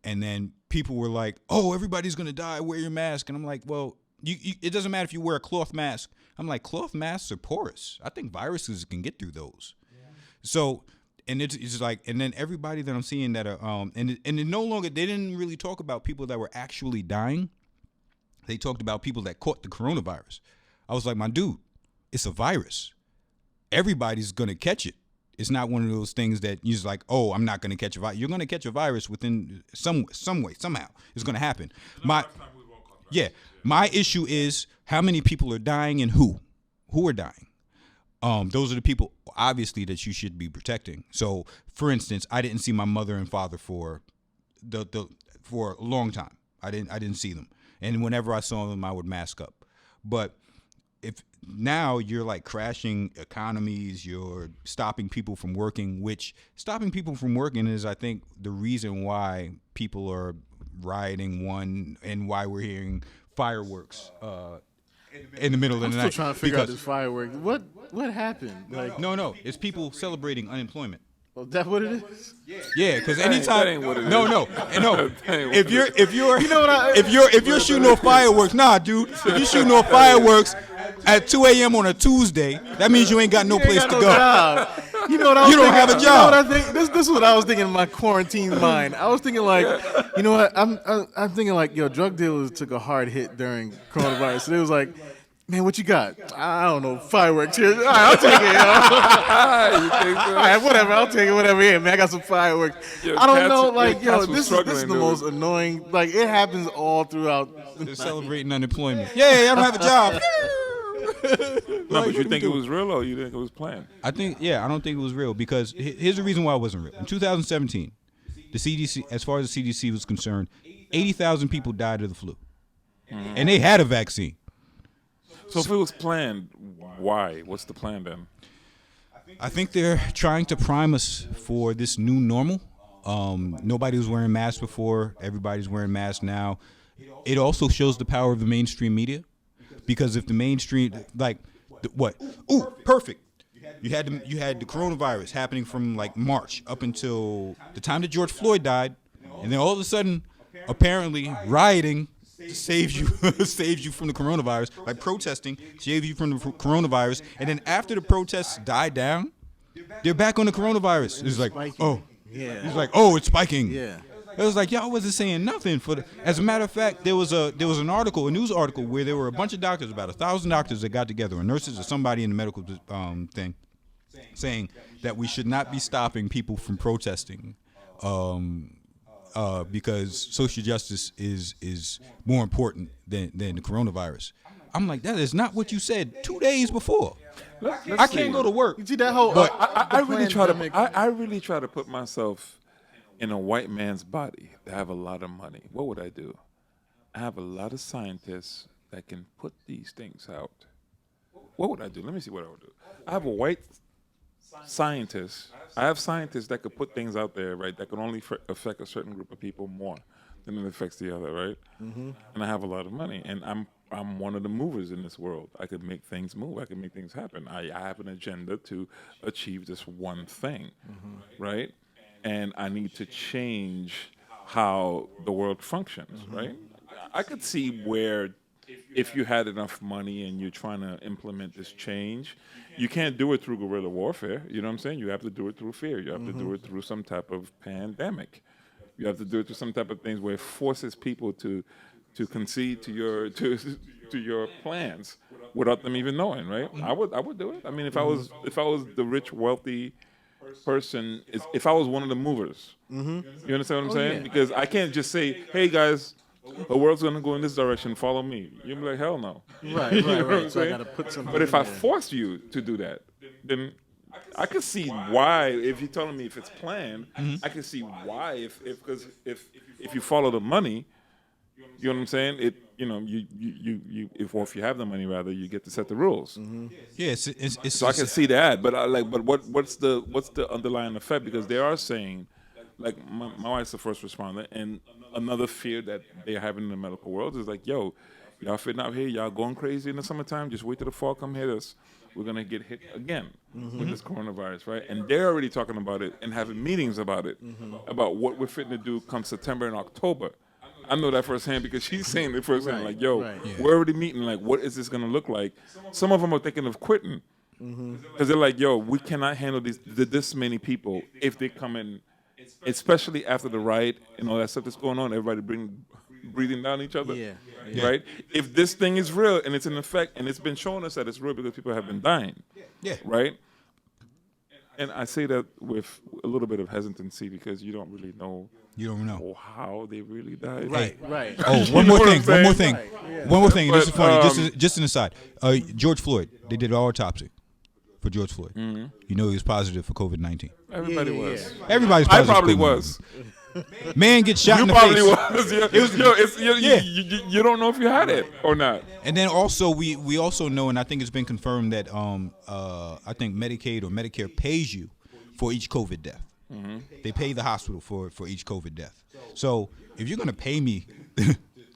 And then people were like, "Oh, everybody's gonna die. Wear your mask." And I'm like, "Well, it doesn't matter if you wear a cloth mask." I'm like, "Cloth masks are porous. I think viruses can get through those." Yeah. So, and it's like, and then everybody that I'm seeing that are, and it no longer, they didn't really talk about people that were actually dying. They talked about people that caught the coronavirus. I was like, my dude, it's a virus. Everybody's gonna catch it. It's not one of those things that you're just like, oh, I'm not gonna catch a virus. You're gonna catch a virus within some way, somehow. It's gonna happen. My issue is how many people are dying and who are dying. Those are the people, obviously, that you should be protecting. So, for instance, I didn't see my mother and father for for a long time. I didn't see them, and whenever I saw them, I would mask up. But if now you're like crashing economies, you're stopping people from working, which stopping people from working is, I think, the reason why people are rioting, and why we're hearing fireworks in the middle of the night. I'm still trying to figure out this fireworks. What happened? Like, no, it's people celebrating unemployment. oh, is that what it is? Yeah, because anytime, That ain't what it is. no. If you're You know what if you're shooting off fireworks, nah, dude. If you're shooting off fireworks at 2 a.m. on a Tuesday, that means you ain't got no place to go. Job. You know what I was You don't thinking? have a You know job. what I think? This is what I was thinking in my quarantine mind. I was thinking like, you know what? I'm thinking like, yo, drug dealers took a hard hit during coronavirus. So it was like, man, what you got? I don't know, fireworks here. All right, I'll take it. You think so? All right, whatever. I'll take it. Whatever. Here, man, I got some fireworks. Yo, I don't cats- know, yo, like, yo, cats was this is struggling, the dude. most annoying. Like, it happens all throughout. They're celebrating unemployment. Yeah, I don't have a job. No, but you think it was real or you think it was planned? I don't think it was real, because here's the reason why it wasn't real. In 2017, the CDC, as far as the CDC was concerned, 80,000 people died of the flu, and they had a vaccine. So if it was planned, why? What's the plan then? I think they're trying to prime us for this new normal. Nobody was wearing masks before. Everybody's wearing masks now. It also shows the power of the mainstream media, because if the mainstream, like, what? Ooh, perfect. You had the coronavirus happening from like March up until the time that George Floyd died, and then all of a sudden, apparently, rioting saves you from the coronavirus. Like protesting saves you from the coronavirus, and then after the protests die down, they're back on the coronavirus. It's like, oh, Yeah. it's like, oh, it's spiking. Yeah. It was like, y'all wasn't saying nothing as a matter of fact, there was a news article where there were a bunch of doctors, about 1,000 doctors that got together, or nurses or somebody in the medical thing, saying that we should not be stopping people from protesting, because social justice is more important than the coronavirus. I'm like, that is not what you said 2 days before. I can't go to work. You see that whole? But I really try to put myself in a white man's body to have a lot of money. What would I do? I have a lot of scientists that can put these things out. What would I do? Let me see what I would do. I have a white scientist. I have scientists that could put things out there, right, that could only affect a certain group of people more than it affects the other, right? Mm-hmm. And I have a lot of money, and I'm one of the movers in this world. I could make things move. I can make things happen. I have an agenda to achieve this one thing, right? And I need to change how the world functions, right? I could see where if you had enough money and you're trying to implement this change, you can't do it through guerrilla warfare. You know what I'm saying? You have to do it through fear. You have to do it through some type of pandemic. You have to do it through some type of things where it forces people to concede to your plans without them even knowing, right? I would do it. I mean, if I was the rich, wealthy person, if I was one of the movers, you understand what I'm saying? yeah. Because I can't just say, "Hey guys, the world's gonna go in this direction. Follow me." You'd be like, "Hell no." Right. You know what I'm So I saying? got to put something. But if in I there. force you to do that, then I can see why if you're telling me if it's planned, I can see why because if you follow the money, you know what I'm saying? If you have the money rather, you get to set the rules. Yeah, it's So I can see that, but what's the underlying effect? Because they are saying, like my wife's the first responder, and another fear that they're having in the medical world is like, yo, y'all fitting out here, y'all going crazy in the summertime. Just wait till the fall come hit us. We're gonna get hit again with this coronavirus, right? And they're already talking about it and having meetings about it, about what we're fitting to do come September and October. I know that firsthand because she's saying it firsthand, like, yo, we're already meeting, like, what is this gonna look like? Some of them are thinking of quitting because they're like, yo, we cannot handle this many people if they come in, especially after the riot and all that stuff that's going on. Everybody breathing down each other, right? If this thing is real and it's in effect and it's been showing us that it's real because people have been dying, right? And I say that with a little bit of hesitancy because you don't really know. You don't know how they really died. Right. Oh, one more thing. One more thing. This is funny. Just an aside. George Floyd. They did an autopsy for George Floyd. You know he was positive for COVID-19. Everybody was. Everybody's positive. I probably was. Man gets shot in the face. You probably was. You don't know if you had it or not. And then also we also know, and I think it's been confirmed that I think Medicaid or Medicare pays you for each COVID death. They pay the hospital for each COVID death. So if you're going to pay me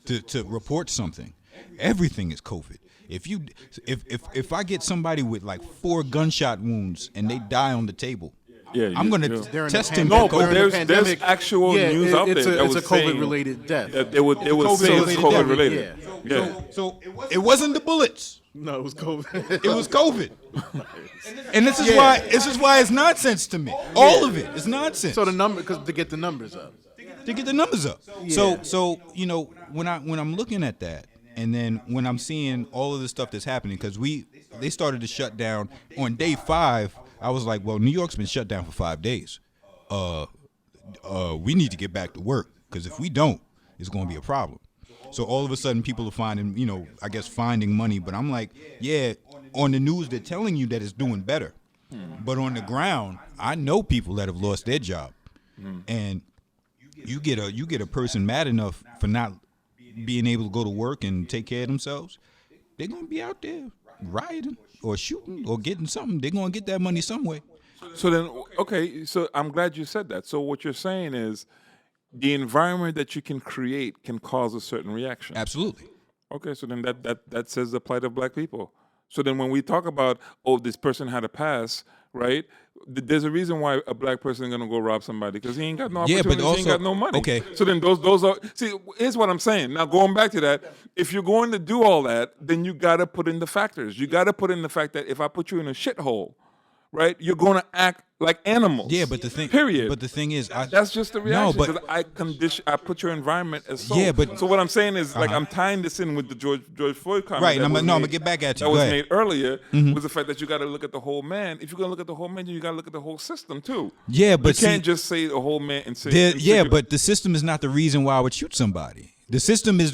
to report something, everything is COVID. If I get somebody with like 4 gunshot wounds and they die on the table, I'm going to test him. No, but there's actual news out there. It's a COVID-related death. They would say it's COVID-related. So it wasn't the bullets. No, it was COVID. It was COVID. And this is why it's nonsense to me. All of it is nonsense. So to get the numbers up. So you know, when I'm looking at that, and then when I'm seeing all of this stuff that's happening, because they started to shut down on day 5. I was like, well, New York's been shut down for 5 days. We need to get back to work, because if we don't, it's going to be a problem. So all of a sudden, people are finding money. But I'm like, yeah, on the news, they're telling you that it's doing better. But on the ground, I know people that have lost their job. And you get a person mad enough for not being able to go to work and take care of themselves, they're going to be out there rioting or shooting or getting something. They're going to get that money some way. So then, okay, so I'm glad you said that. So what you're saying is, the environment that you can create can cause a certain reaction. Absolutely. Okay, so then that says the plight of black people. So then when we talk about, this person had a pass, right? There's a reason why a black person is going to go rob somebody, because he ain't got no opportunity, he ain't got no money. Okay. So then those are, see, here's what I'm saying. Now going back to that, if you're going to do all that, then you got to put in the factors. You got to put in the fact that if I put you in a shithole, right, you're going to act like animals. Yeah, but the thing. Period. But the thing is, that's just the reaction. No, but I put your environment as so. Yeah, but so what I'm saying is, like, I'm tying this in with the George Floyd comment. Right, and I'm gonna get back at you. That was made earlier, was the fact that you got to look at the whole man. If you're gonna look at the whole man, you got to look at the whole system too. Yeah, but you can't just say the whole man and say. But the system is not the reason why I would shoot somebody. The system is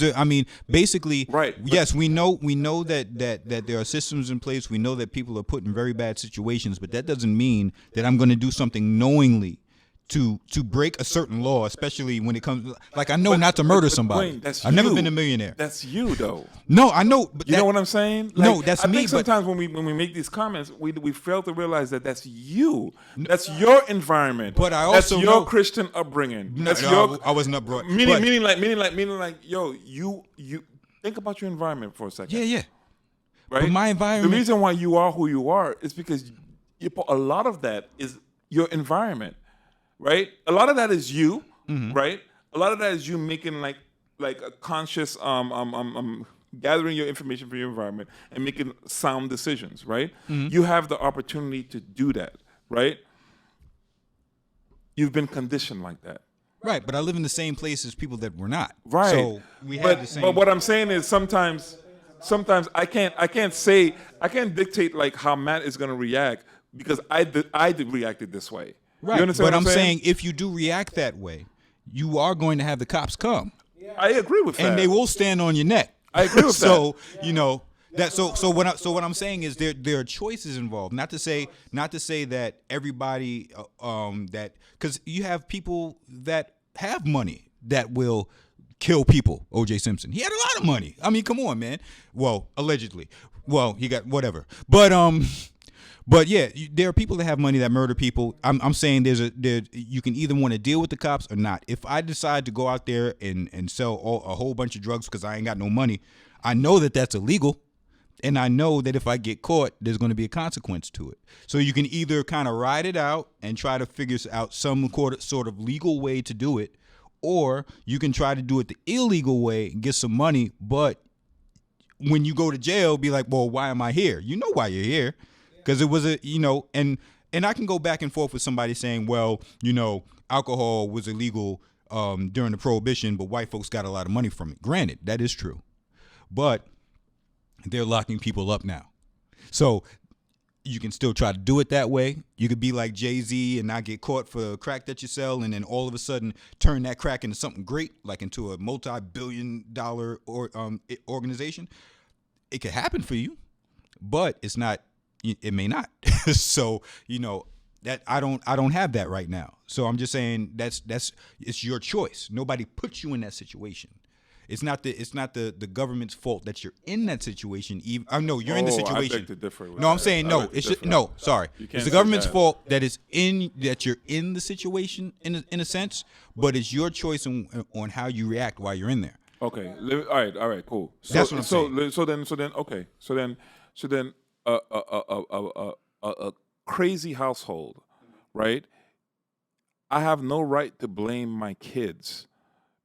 basically, right. Yes, we know that there are systems in place. We know that people are put in very bad situations, but that doesn't mean that I'm going to do something knowingly to break a certain law, especially when it comes, like, I know not to murder somebody. Dwayne, I've never been a millionaire. That's you, though. No, I know. But you know what I'm saying? Like, no, that's I me. think sometimes when we make these comments, we fail to realize that that's you. That's your environment. But I also that's your Christian upbringing. That's your. I wasn't brought. Meaning like, yo, you think about your environment for a second. Yeah. Right. But my environment. The reason why you are who you are is because a lot of that is your environment. Right, a lot of that is you, right? A lot of that is you making like a conscious gathering your information from your environment and making sound decisions, right? You have the opportunity to do that, right? You've been conditioned like that. Right, but I live in the same place as people that were not. Right. So we have the same. But what I'm saying is sometimes I can't dictate like how Matt is going to react because I reacted this way. Right, you understand but what I'm saying if you do react that way, you are going to have the cops come. I agree with that. And they will stand on your neck. I agree with so, that. you know, That what I'm saying is there are choices involved. Not to say that everybody that, because you have people that have money that will kill people. O.J. Simpson, he had a lot of money. I mean, come on, man. Well, allegedly. Well, he got whatever. But yeah, there are people that have money that murder people. I'm saying you can either want to deal with the cops or not. If I decide to go out there and sell a whole bunch of drugs because I ain't got no money, I know that that's illegal. And I know that if I get caught, there's going to be a consequence to it. So you can either kind of ride it out and try to figure out some sort of legal way to do it, or you can try to do it the illegal way and get some money. But when you go to jail, be like, well, why am I here? You know why you're here. Because it was and I can go back and forth with somebody saying, well, alcohol was illegal during the Prohibition, but white folks got a lot of money from it. Granted, that is true. But they're locking people up now. So you can still try to do it that way. You could be like Jay-Z and not get caught for crack that you sell, and then all of a sudden turn that crack into something great, like into a multi-billion-dollar organization. It could happen for you, but it's not. It may not. So that I don't have that right now. So I'm just saying it's your choice. Nobody puts you in that situation. It's not the government's fault that you're in that situation. Even I know you're in the situation. I beg to differ with no, I'm that. saying I no. beg to It's differ. no. Sorry, You can't it's the say government's that. fault that you're in the situation in a sense. But it's your choice on how you react while you're in there. Okay. All right. Cool. So, That's what I'm saying. So then. Okay. So then. A crazy household, right? I have no right to blame my kids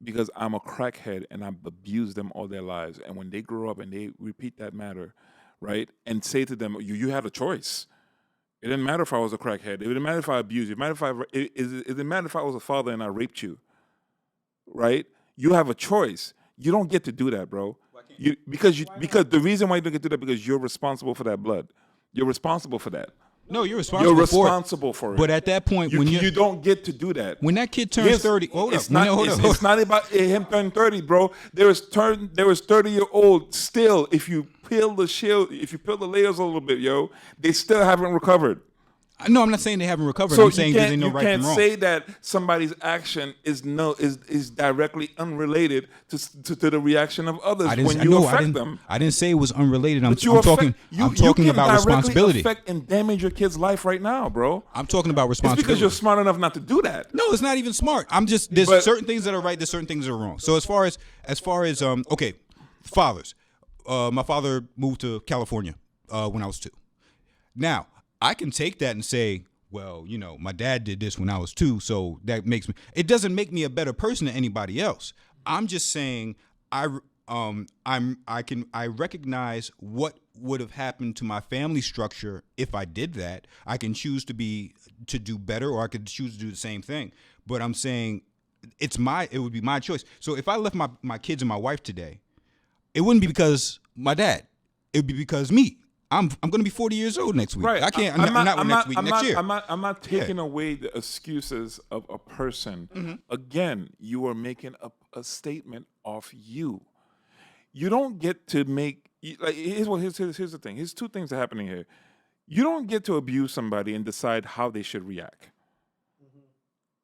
because I'm a crackhead and I've abused them all their lives. And when they grow up and they repeat that matter, right, and say to them, you had a choice. It didn't matter if I was a crackhead. It didn't matter if I abused you. It didn't matter if I was a father and I raped you, right? You have a choice. You don't get to do that, bro. Because the reason why you don't get to do that because you're responsible for that blood. You're responsible for that. No, you're responsible. You're responsible for it. But at that point, you don't get to do that. When that kid turns 30, hold up. It's not about him turning 30, bro. There was 30-year-old still. If you peel the layers a little bit, they still haven't recovered. No, I'm not saying they haven't recovered. So I'm saying they know right from wrong. You can't say that somebody's action is directly unrelated to the reaction of others when you affect them. I didn't say it was unrelated. I'm you talking about responsibility. Affect and damage your kid's life right now, bro. I'm talking about responsibility. It's because you're smart enough not to do that. No, it's not even smart. There's certain things that are right. There's certain things that are wrong. So as far as okay, fathers. My father moved to California when I was 2. Now, I can take that and say, well, my dad did this when I was 2, so that makes me. It doesn't make me a better person than anybody else. I'm just saying I recognize what would have happened to my family structure if I did that. I can choose to do better, or I could choose to do the same thing. But I'm saying it would be my choice. So if I left my kids and my wife today, it wouldn't be because my dad. It would be because me. I'm going to be 40 years old next week. Right. I can't. Next year. I'm not taking away the excuses of a person. Mm-hmm. Again, you are making a statement of you. You don't get to make here's the thing. Here's 2 things that are happening here. You don't get to abuse somebody and decide how they should react. Mm-hmm.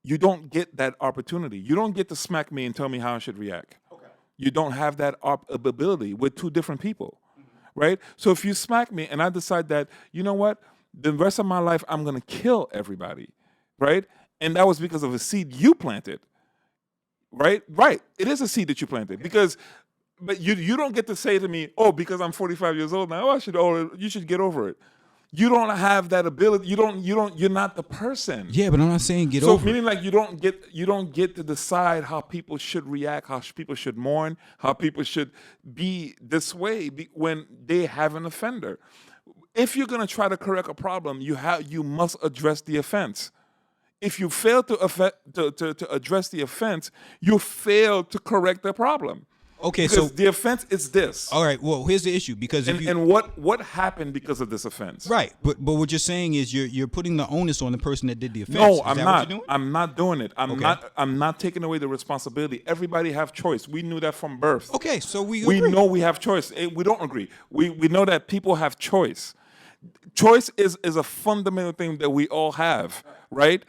You don't get that opportunity. You don't get to smack me and tell me how I should react. Okay. You don't have that ability with 2 different people. Right? So if you smack me and I decide that, you know what, the rest of my life I'm going to kill everybody, right? And that was because of a seed you planted, right? Right. It is a seed that you planted but you don't get to say to me, oh, because I'm 45 years old now, you should get over it. You don't have that ability. You're not the person. Yeah, but I'm not saying get over. So meaning like you don't get to decide how people should react, how people should mourn, how people should be this way when they have an offender. If you're gonna try to correct a problem, you must address the offense. If you fail to address the offense, you fail to correct the problem. Okay, because so the offense is this. all right. Well, here's the issue because if And what happened because of this offense? right, but what you're saying is you're putting the onus on the person that did the offense. No, Is I'm that not. What you're doing? I'm not doing it. Okay. I'm not taking away the responsibility. Everybody have choice. We knew that from birth. Okay, so we We know we have choice. We don't agree. We know that people have choice. Choice is a fundamental thing that we all have, right?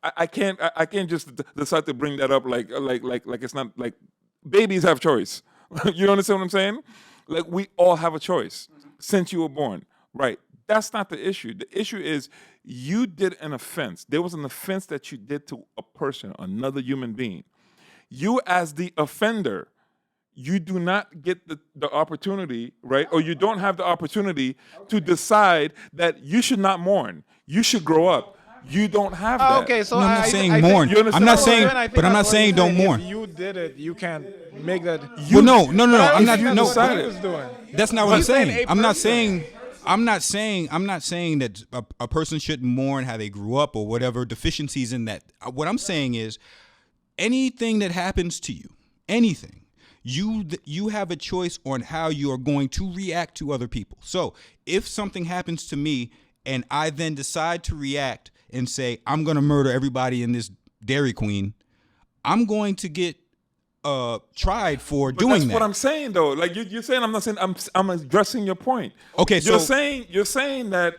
I can't just decide to bring that up like it's not like babies have choice. You understand what I'm saying? Like we all have a choice since you were born, right? That's not the issue. The issue is you did an offense. There was an offense that you did to a person, another human being. You as the offender, you do not get the opportunity, right? Or you don't have the opportunity to decide that you should not mourn. You should grow up. You don't have that. Okay, so No, I'm not I saying think- mourn. You understand I'm not what I'm saying, Then I think but I'm not that's what saying he's don't saying. mourn. If you did it, you can't make that. Well, no. I'm not. you No, decided. What he was doing. that's not what I'm He's saying saying. a I'm not person. saying. I'm not saying that a person shouldn't mourn how they grew up or whatever deficiencies in that. What I'm saying is, anything that happens to you, anything, you have a choice on how you are going to react to other people. So if something happens to me and I then decide to react and say I'm going to murder everybody in this Dairy Queen, I'm going to get tried for But doing that's that. what I'm saying, though. Like you're saying, I'm not saying. I'm addressing your point. Okay, you're so- saying that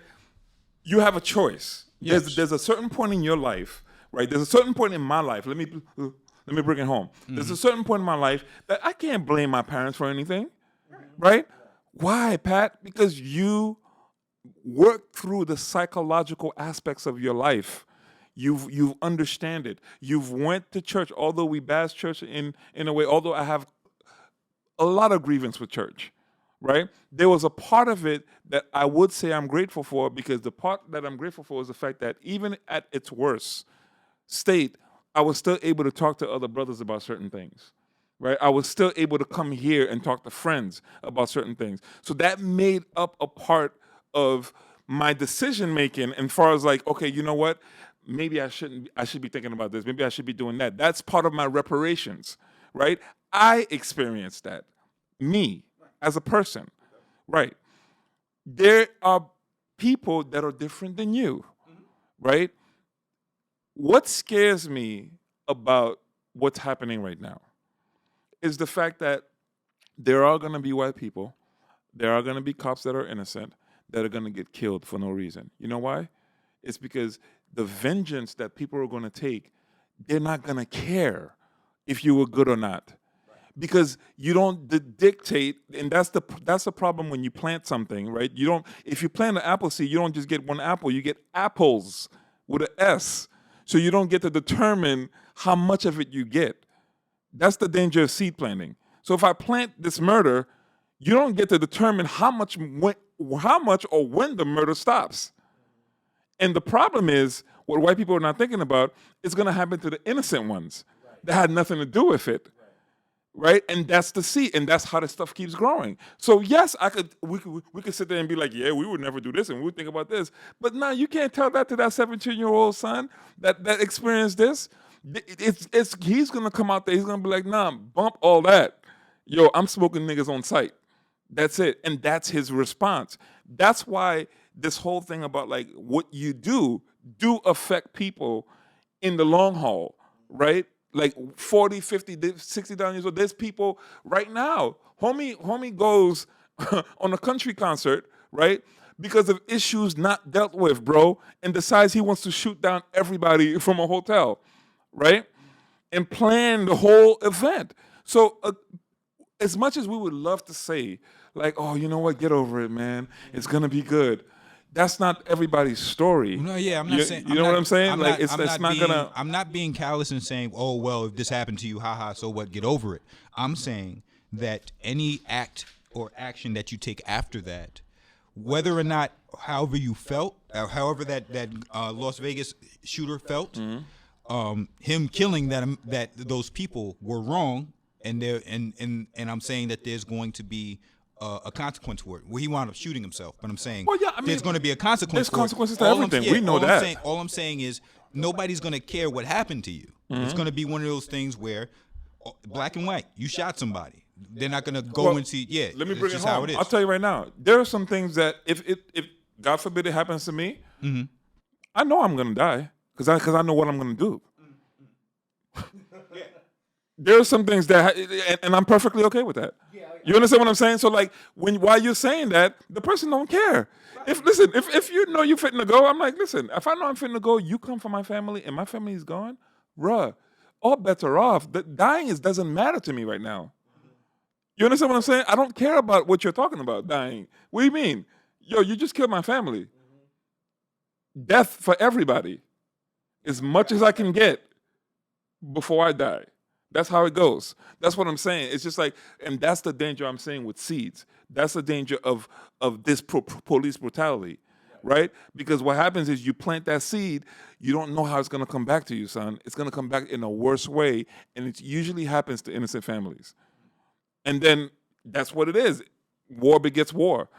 you have a choice. Yes. There's a certain point in your life, right? There's a certain point in my life. Let me bring it home. There's a certain point in my life that I can't blame my parents for anything, right? Why, Pat? Because you worked through the psychological aspects of your life. You've understand it. You've went to church, although we bash church in a way, although I have a lot of grievance with church, right? There was a part of it that I would say I'm grateful for, because the part that I'm grateful for is the fact that even at its worst state, I was still able to talk to other brothers about certain things, right? I was still able to come here and talk to friends about certain things. So that made up a part of my decision making, as far as like, okay, you know what? Maybe I should be thinking about this. Maybe I should be doing that. That's part of my reparations, right? I experienced that. Me, as a person, right? There are people that are different than you, right? What scares me about what's happening right now is the fact that there are going to be white people, there are going to be cops that are innocent, that are going to get killed for no reason. You know why? It's because the vengeance that people are going to take, they're not going to care if you were good or not. Because you don't dictate, and that's the problem when you plant something, right? You don't. If you plant an apple seed, you don't just get one apple. You get apples with an S. So you don't get to determine how much of it you get. That's the danger of seed planting. So if I plant this murder, you don't get to determine how much or when the murder stops. And the problem is, what white people are not thinking about is going to happen to the innocent ones that had nothing to do with it. Right, and that's the seed, and that's how the stuff keeps growing. So yes, we could sit there and be like, yeah, we would never do this, and we would think about this. But no, you can't tell that to that 17-year-old son that experienced this. He's gonna come out there. He's gonna be like, nah, bump all that. Yo, I'm smoking niggas on sight. That's it, and that's his response. That's why this whole thing about like what you do affect people in the long haul, right? Like 40, 50, 60 years old. There's people right now. Homie goes on a country concert, right? Because of issues not dealt with, bro, and decides he wants to shoot down everybody from a hotel, right? And plan the whole event. So as much as we would love to say, like, oh, you know what, get over it, man. It's going to be good. That's not everybody's story. No, yeah, I'm not saying. You know what I'm saying? I'm Like, not, it's not being, gonna. I'm not being callous and saying, "Oh, well, if this happened to you, haha, so what? Get over it." I'm saying that any act or action that you take after that, whether or not, however you felt, or however that Las Vegas shooter felt, him killing those people were wrong, and I'm saying that there's going to be a consequence for it. Well, he wound up shooting himself, but I'm saying there's going to be a consequence. There's for consequences it. to everything. We know that. All I'm saying is nobody's going to care what happened to you. It's going to be one of those things where black and white. You shot somebody. they're not gonna go Well, and see. Yeah, let me that's bring it just how home. it is. I'll tell you right now. There are some things that if God forbid it happens to me, I know I'm gonna die because I know what I'm gonna do. There are some things that, and I'm perfectly okay with that. You understand what I'm saying? So like, while you're saying that, the person don't care. If you know you're fitting to go, I'm like, listen. If I know I'm fitting to go, you come for my family, and my family is gone, bruh. All bets are off. The dying doesn't matter to me right now. You understand what I'm saying? I don't care about what you're talking about, dying. What do you mean? Yo, you just killed my family. Death for everybody. As much as I can get before I die. That's how it goes. That's what I'm saying. It's just like, and that's the danger I'm saying with seeds. That's the danger of this police brutality, right? Because what happens is you plant that seed, you don't know how it's going to come back to you, son. It's going to come back in a worse way, and it usually happens to innocent families. And then that's what it is. War begets war.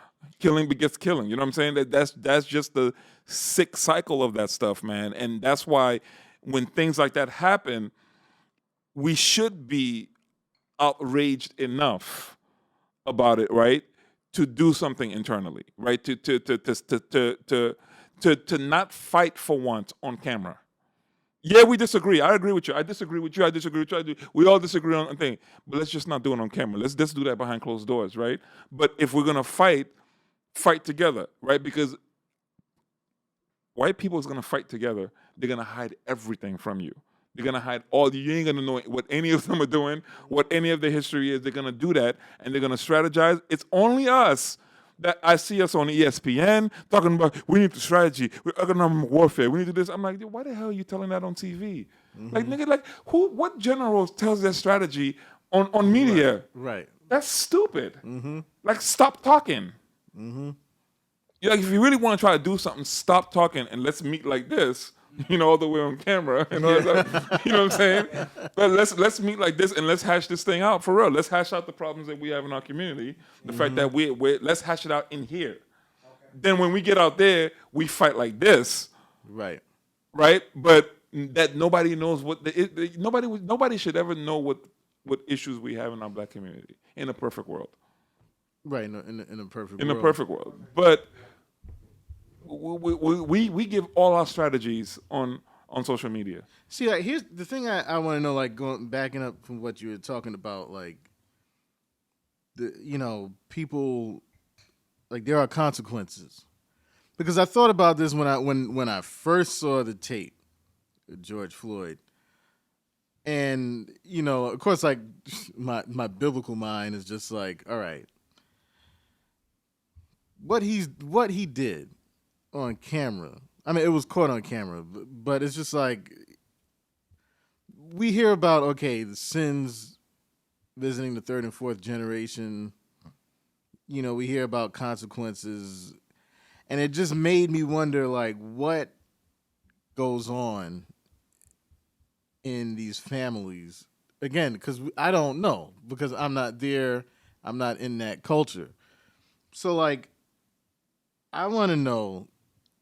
Killing begets killing. You know what I'm saying? That's just the sick cycle of that stuff, man. And that's why when things like that happen, we should be outraged enough about it, right, to do something internally, right, to not fight for once on camera. Yeah, we disagree. I agree with you. I disagree with you. I disagree with you. We all disagree on a thing, but let's just not do it on camera. Let's just do that behind closed doors, right? But if we're gonna fight together, right? Because white people is gonna fight together. They're gonna hide everything from you. They're gonna hide all. You ain't gonna know what any of them are doing, what any of their history is. They're gonna do that, and they're gonna strategize. It's only us that I see us on ESPN talking about we need the strategy, we're economic warfare, we need to do this. I'm like, why the hell are you telling that on TV? Like, nigga, like what general tells their strategy on media? Right. That's stupid. Like, stop talking. Like, if you really want to try to do something, stop talking and let's meet like this. All the way on camera. You know what I'm saying? But let's meet like this and let's hash this thing out for real. Let's hash out the problems that we have in our community. The fact that let's hash it out in here. Then when we get out there, we fight like this. Right. Right? But that nobody knows what nobody should ever know what issues we have in our black community in a perfect world. Right. In a perfect world. In a perfect world. But we give all our strategies on social media. See, like, here's the thing I want to know, like, backing up from what you were talking about, like, people, like, there are consequences. Because I thought about this when I first saw the tape of George Floyd. And, of course, like, my biblical mind is just like, all right, what he did on camera. I mean, it was caught on camera, but it's just like we hear about, okay, the sins visiting the third and fourth generation. We hear about consequences, and it just made me wonder, like, what goes on in these families. Again, because I don't know, because I'm not there. I'm not in that culture. So, like, I want to know,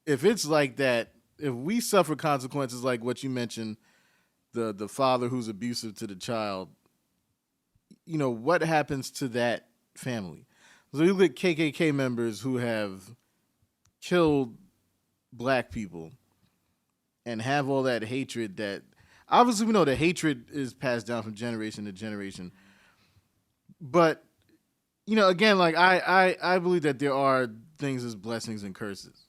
if it's like that, if we suffer consequences like what you mentioned, the father who's abusive to the child, what happens to that family? So you look at KKK members who have killed black people and have all that hatred that, obviously we know the hatred is passed down from generation to generation. But, again, like I believe that there are things as blessings and curses.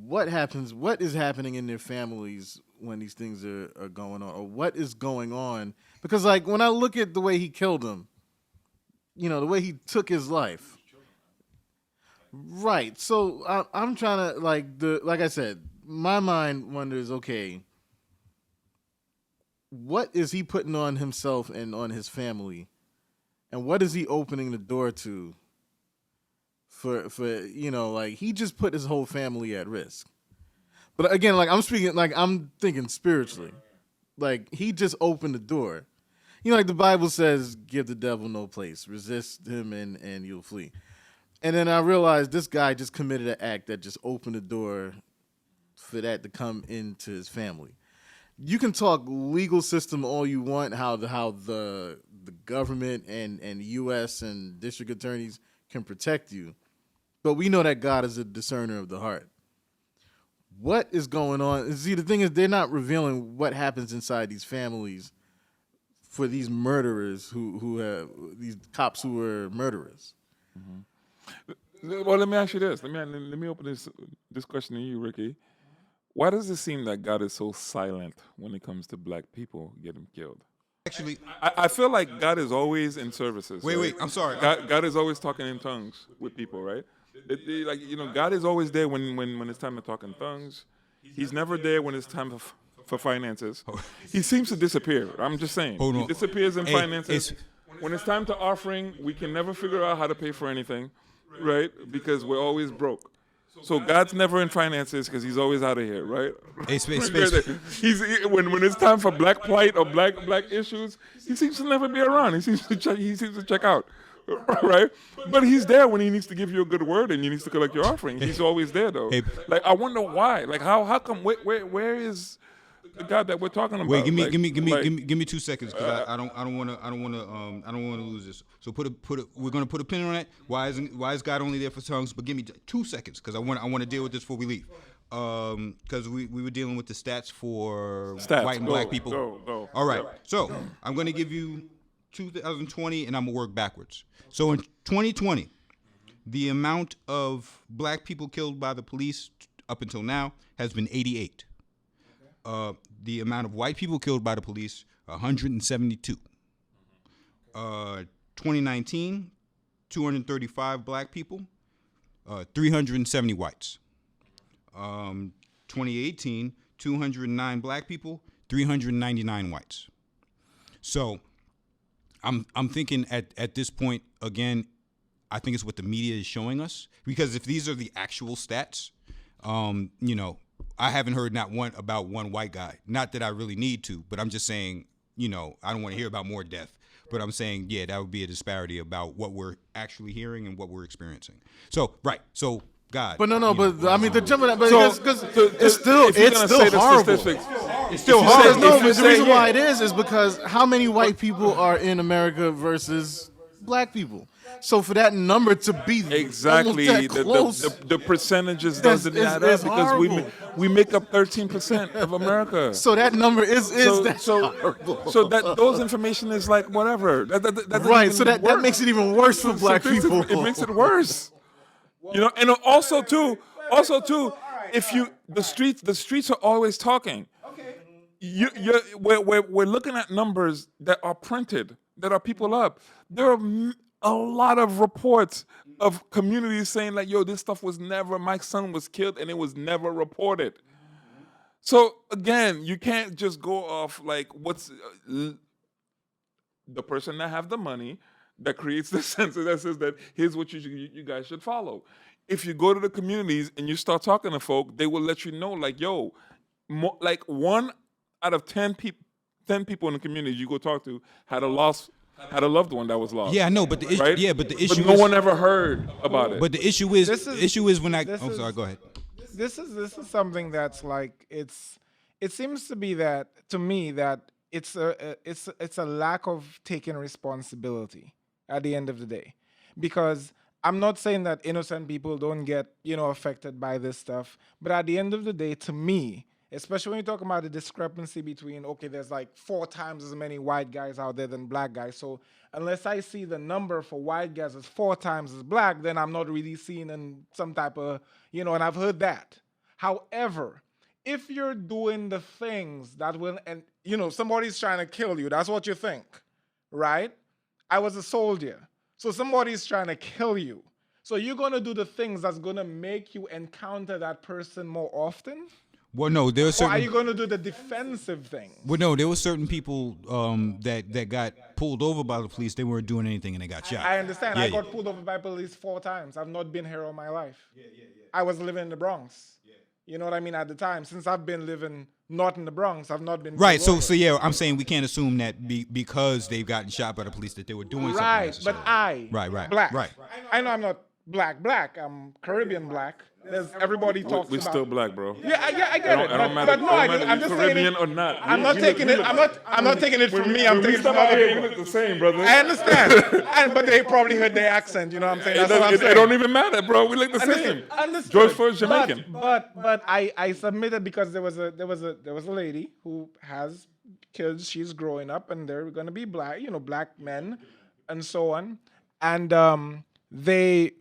What happens? What is happening in their families when these things are going on, or what is going on? Because, like, when I look at the way he killed him, the way he took his life, right? So I'm trying to, like I said, my mind wonders, okay, what is he putting on himself and on his family, and what is he opening the door to? For like, he just put his whole family at risk. But again, like, I'm thinking spiritually. Like, he just opened the door. Like the Bible says, give the devil no place. Resist him and you'll flee. And then I realized this guy just committed an act that just opened the door for that to come into his family. You can talk legal system all you want, how the the government and the U.S. and district attorneys can protect you. But we know that God is a discerner of the heart. What is going on? See, the thing is, they're not revealing what happens inside these families for these murderers who have these cops who are murderers. Well, let me ask you this. Let me open this question to you, Ricky. Why does it seem that God is so silent when it comes to black people getting killed? Actually, I feel like God is always in services. wait, right? I'm sorry. God is always talking in tongues with people, right? Like, God is always there when it's time to talk in tongues. He's never there when it's time for finances. He seems to disappear. I'm just saying. Hold He on. disappears in Hey, finances. When it's time to offering, we can never figure out how to pay for anything, right? Because we're always broke. So God's never in finances because he's always out of here, right? Hey, space. When it's time for black plight or black issues, he seems to never be around. He seems to check out, right? But he's there when he needs to give you a good word and he needs to collect your offering. He's always there though. Hey. Like, I wonder why. Like, how come? Where is the God that we're talking about? Wait, give Like, me 2 seconds because I don't want to lose this. So we're gonna put a pin on that. Why is God only there for tongues? But give me 2 seconds because I want to deal with this before we leave. Because we were dealing with the stats for white and black people. Go. All right. So I'm gonna give you 2020 and I'm gonna work backwards. So in 2020, the amount of black people killed by the police up until now has been 88. The amount of white people killed by the police, 172. 2019, 235 black people, 370 whites. 2018, 209 black people, 399 whites. So I'm thinking at this point, again, I think it's what the media is showing us. Because if these are the actual stats, I haven't heard not one about one white guy. Not that I really need to, but I'm just saying, I don't want to hear about more death. But I'm saying, yeah, that would be a disparity about what we're actually hearing and what we're experiencing. So, right. So, God. But I mean, the jumping that, because if it's still horrible. It's still hard. No, but the reason why it is because how many white people are in America versus black people? So for that number to be exactly almost that close, the percentages doesn't add up because we make up 13% of America. So that number is horrible. So that those information is like whatever. That right. So that makes it even worse for black people. It makes it worse. And also too, if the streets are always talking. We're looking at numbers that are printed, that are people up. There are a lot of reports of communities saying like, yo, this stuff was never, my son was killed and it was never reported. So again, you can't just go off like what's the person that have the money that creates the census that says that here's what you guys should follow. If you go to the communities and you start talking to folk, they will let you know like, yo, like 1 out of 10 people in the community you go talk to had a loved one that was lost. Yeah, I know, but the issue, right? but the issue, no one ever heard about it. But the issue is, when I. I'm sorry. Go ahead. This is something that's like it seems to be that to me that it's a lack of taking responsibility at the end of the day, because I'm not saying that innocent people don't get affected by this stuff, but at the end of the day, to me, especially when you're talking about the discrepancy between, okay, there's like 4 times as many white guys out there than black guys. So unless I see the number for white guys is 4 times as black, then I'm not really seeing in some type of, and I've heard that. However, if you're doing the things that will, and somebody's trying to kill you, that's what you think, right? I was a soldier. So somebody's trying to kill you. So you're going to do the things that's going to make you encounter that person more often? Well, no, there are certain. Or are you going to do the defensive thing? Well, no, there were certain people that got pulled over by the police. They weren't doing anything and they got shot. I understand. Yeah, I got pulled over by police 4 times. I've not been here all my life. I was living in the Bronx. You know what I mean? At the time, since I've been living not in the Bronx, I've not been. Right. So yeah, I'm saying we can't assume that because they've gotten shot by the police that they were doing something. Right. Necessarily. But I. Right. Black. Right. I know I'm not black. I'm Caribbean black. There's everybody talks We about. still black, bro. Yeah, I get it. It don't matter. But no, I'm you just saying Caribbean it. or not. I'm not taking it. I'm not taking it from me. I'm When we taking it from step out other here, we people. look the same, brother. I understand, but they probably heard their accent. You know what I'm saying? That's what I'm saying. It don't even matter, bro. We look the same. Understood. George Floyd's Jamaican. But I submitted because there was a lady who has kids. She's growing up, and they're going to be black. Black men, and so on. And they,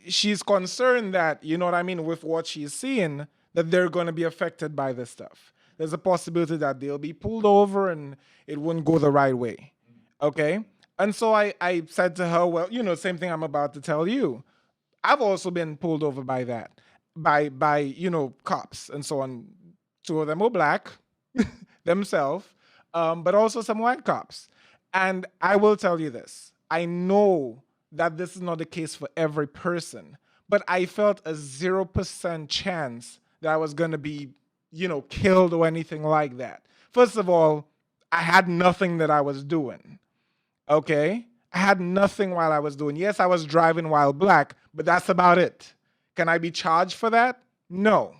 she's concerned that what I mean, with what she's seeing, that they're going to be affected by this stuff. There's a possibility that they'll be pulled over and it wouldn't go the right way. Okay. And so I said to her, well, same thing I'm about to tell you. I've also been pulled over by that, by cops and so on. Two of them were black themselves, but also some white cops. And I will tell you this. I know that this is not the case for every person, but I felt a 0% chance that I was going to be, killed or anything like that. First of all, I had nothing that I was doing. Okay? I had nothing while I was doing. Yes, I was driving while black, but that's about it. Can I be charged for that? No.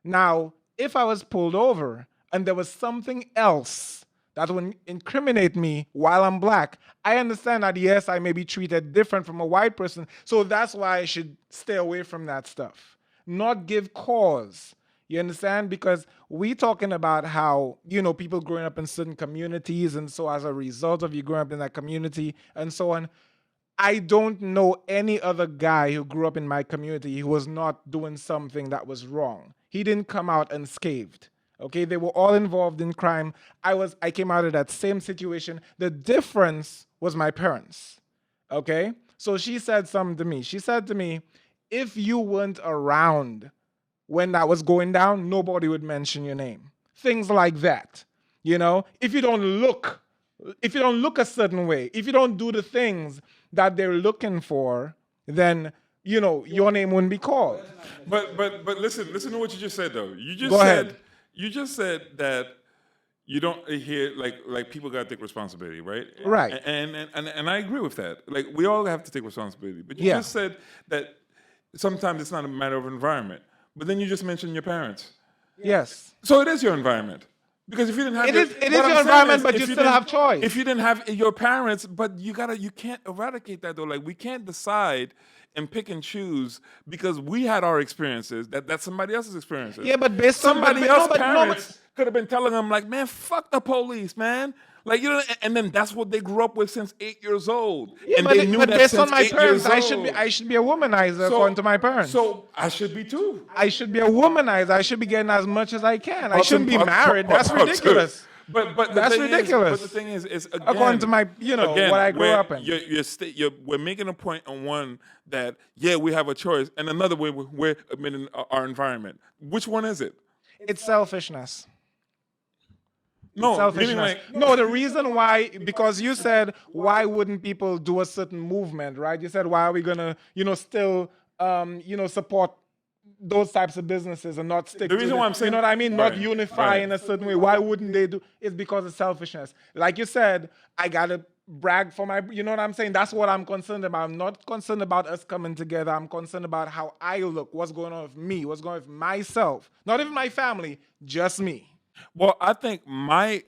Now, if I was pulled over and there was something else that would incriminate me while I'm black, I understand that, yes, I may be treated different from a white person, so that's why I should stay away from that stuff. Not give cause. You understand? Because we talking about how, people growing up in certain communities, and so as a result of you growing up in that community and so on, I don't know any other guy who grew up in my community who was not doing something that was wrong. He didn't come out unscathed. Okay, they were all involved in crime. I came out of that same situation. The difference was my parents. Okay? So she said something to me. She said to me, if you weren't around when that was going down, nobody would mention your name. Things like that. If you don't look a certain way, if you don't do the things that they're looking for, then your name wouldn't be called. But listen to what you just said though. Go ahead. You just said that you don't hear like people got to take responsibility, right? Right. And I agree with that. Like we all have to take responsibility. But you just said that sometimes it's not a matter of environment. But then you just mentioned your parents. Yes. So it is your environment. Because if you didn't have it is your environment, but you still have choice. If you didn't have your parents, but you can't eradicate that though. Like we can't decide and pick and choose because we had our experiences. That's somebody else's experiences. Yeah, but based on somebody else's parents could have been telling them like, man, fuck the police, man. Like and then that's what they grew up with since 8 years old. Yeah, and but, they knew but that based since on my 8 parents, years I should be a womanizer according to my parents. So I should be too. I should be a womanizer. I should be getting as much as I can. I shouldn't be married. That's ridiculous. But that's ridiculous. But the thing is again, according to my, what I grew up in. We're making a point on one that we have a choice, and another way we're admitting our environment. Which one is it? It's selfishness. No, selfishness. No, the reason why, because you said, why wouldn't people do a certain movement, right? You said, why are we gonna, still, support those types of businesses and not stick the reason why I'm saying, you know what I mean? Not unify in a certain way. Why wouldn't they do? It's because of selfishness. Like you said, I gotta brag for my, you know what I'm saying? That's what I'm concerned about. I'm not concerned about us coming together. I'm concerned about how I look, what's going on with me, what's going on with myself. Not even my family, just me. Well, I think my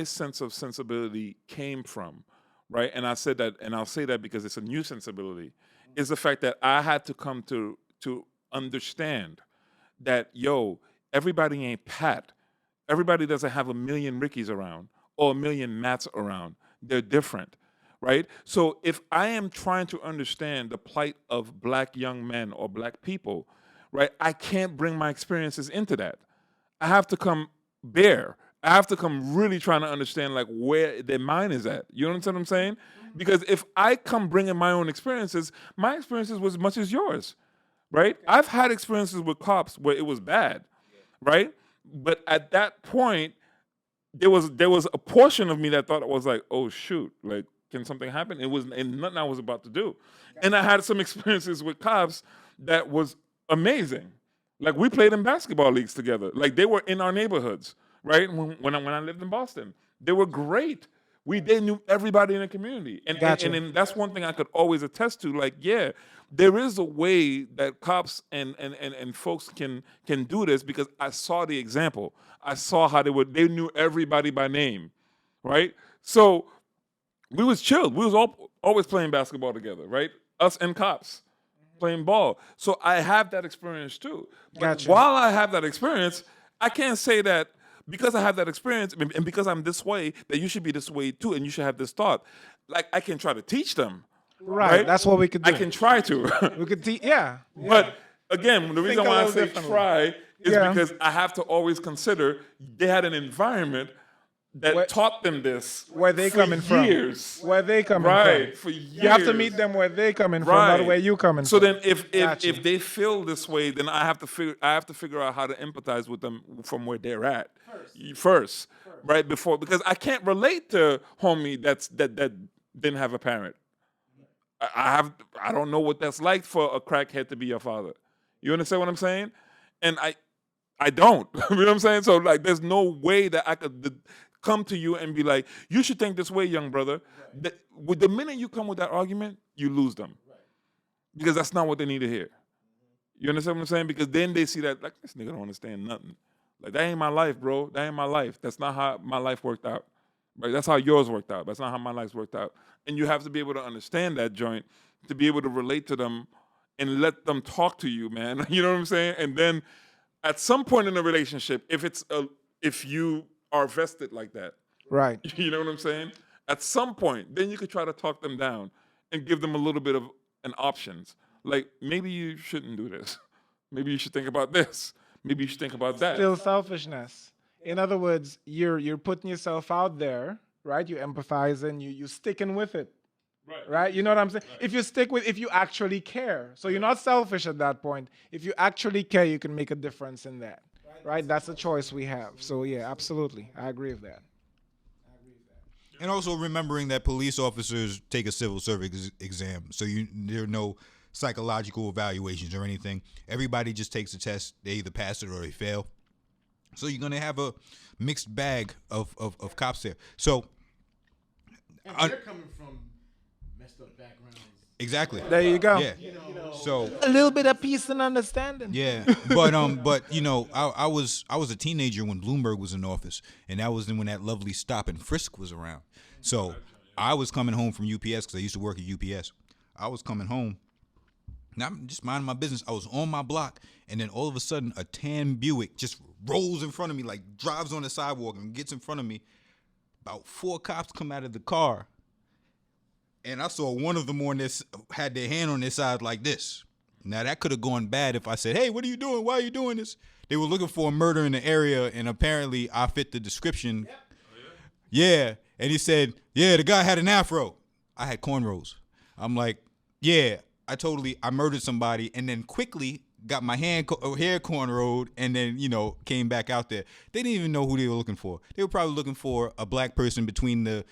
sense of sensibility came from, right? And I said that, and I'll say that because it's a new sensibility, is the fact that I had to come to understand that, everybody ain't Pat. Everybody doesn't have a million Rickies around or a million Matts around. They're different, right? So if I am trying to understand the plight of black young men or black people, right, I can't bring my experiences into that. I have to come bare. I have to come really trying to understand like where their mind is at. You understand what I'm saying? Because if I come bringing my own experiences, my experiences was as much as yours, right? I've had experiences with cops where it was bad, right? But at that point, there was a portion of me that thought it was like, oh shoot, like can something happen? It was and nothing I was about to do. And I had some experiences with cops that was amazing. Like we played in basketball leagues together. Like they were in our neighborhoods, right? When I lived in Boston, they were great. They knew everybody in the community, Gotcha. and that's one thing I could always attest to. Like, yeah, there is a way that cops and folks can do this because I saw the example. I saw how they knew everybody by name, right? So we was chilled. We was always playing basketball together, right? Us and cops playing ball. So I have that experience too. But Gotcha. while I have that experience, I can't say that because I have that experience and because I'm this way, that you should be this way too, and you should have this thought. Like, I can try to teach them. Right. That's what we could do. I can try to. We could teach. Yeah. But again, the reason a why I little say differently. try is Yeah. because I have to always consider they had an environment that Where- taught them this Where they for coming from? years. Where they coming Right, from? for years. You have to meet them where they coming from, not where you coming So from. then if Gotcha. if they feel this way, then I have to figure out how to empathize with them from where they're at first. Right? Because I can't relate to homie that didn't have a parent. I don't know what that's like for a crackhead to be your father. You understand what I'm saying? And I don't. You know what I'm saying? So, like, there's no way that I could come to you and be like, you should think this way, young brother. With the minute you come with that argument, you lose them. Because that's not what they need to hear. You understand what I'm saying? Because then they see that, like, this nigga don't understand nothing. Like, that ain't my life, bro. That ain't my life. That's not how my life worked out. Right? That's how yours worked out. That's not how my life's worked out. And you have to be able to understand that joint to be able to relate to them and let them talk to you, man. You know what I'm saying? And then at some point in the relationship, if you are vested like that, Right. you know what I'm saying? At some point, then you could try to talk them down and give them a little bit of an options. Like, maybe you shouldn't do this. Maybe you should think about this. Maybe you should think about that. Still selfishness. In other words, you're putting yourself out there, right? You empathizing, you sticking with it. Right? You know what I'm saying? If you actually care. So you're not selfish at that point. If you actually care, you can make a difference in that. Right? That's a choice we have. So yeah, absolutely. I agree with that. And also remembering that police officers take a civil service exam, so there are no psychological evaluations or anything. Everybody just takes a test. They either pass it or they fail. So you're gonna have a mixed bag of cops there. So And they're coming from messed up backgrounds. exactly. There you go. Yeah. So A little bit of peace and understanding. yeah, but you know, I was a teenager when Bloomberg was in office, and that was when that lovely stop and frisk was around. So I was coming home from UPS because I used to work at UPS. I was coming home. Now I'm just minding my business. I was on my block, and then all of a sudden, a tan Buick just rolls in front of me, like drives on the sidewalk and gets in front of me. About 4 cops come out of the car, and I saw one of them had their hand on their side like this. Now that could have gone bad if I said, "Hey, what are you doing? Why are you doing this?" They were looking for a murder in the area, and apparently I fit the description. Yeah, and he said, "Yeah, the guy had an afro." I had cornrows. I'm like, "Yeah, I murdered somebody," and then quickly got my hair cornrowed, and then came back out there. They didn't even know who they were looking for. They were probably looking for a black person between the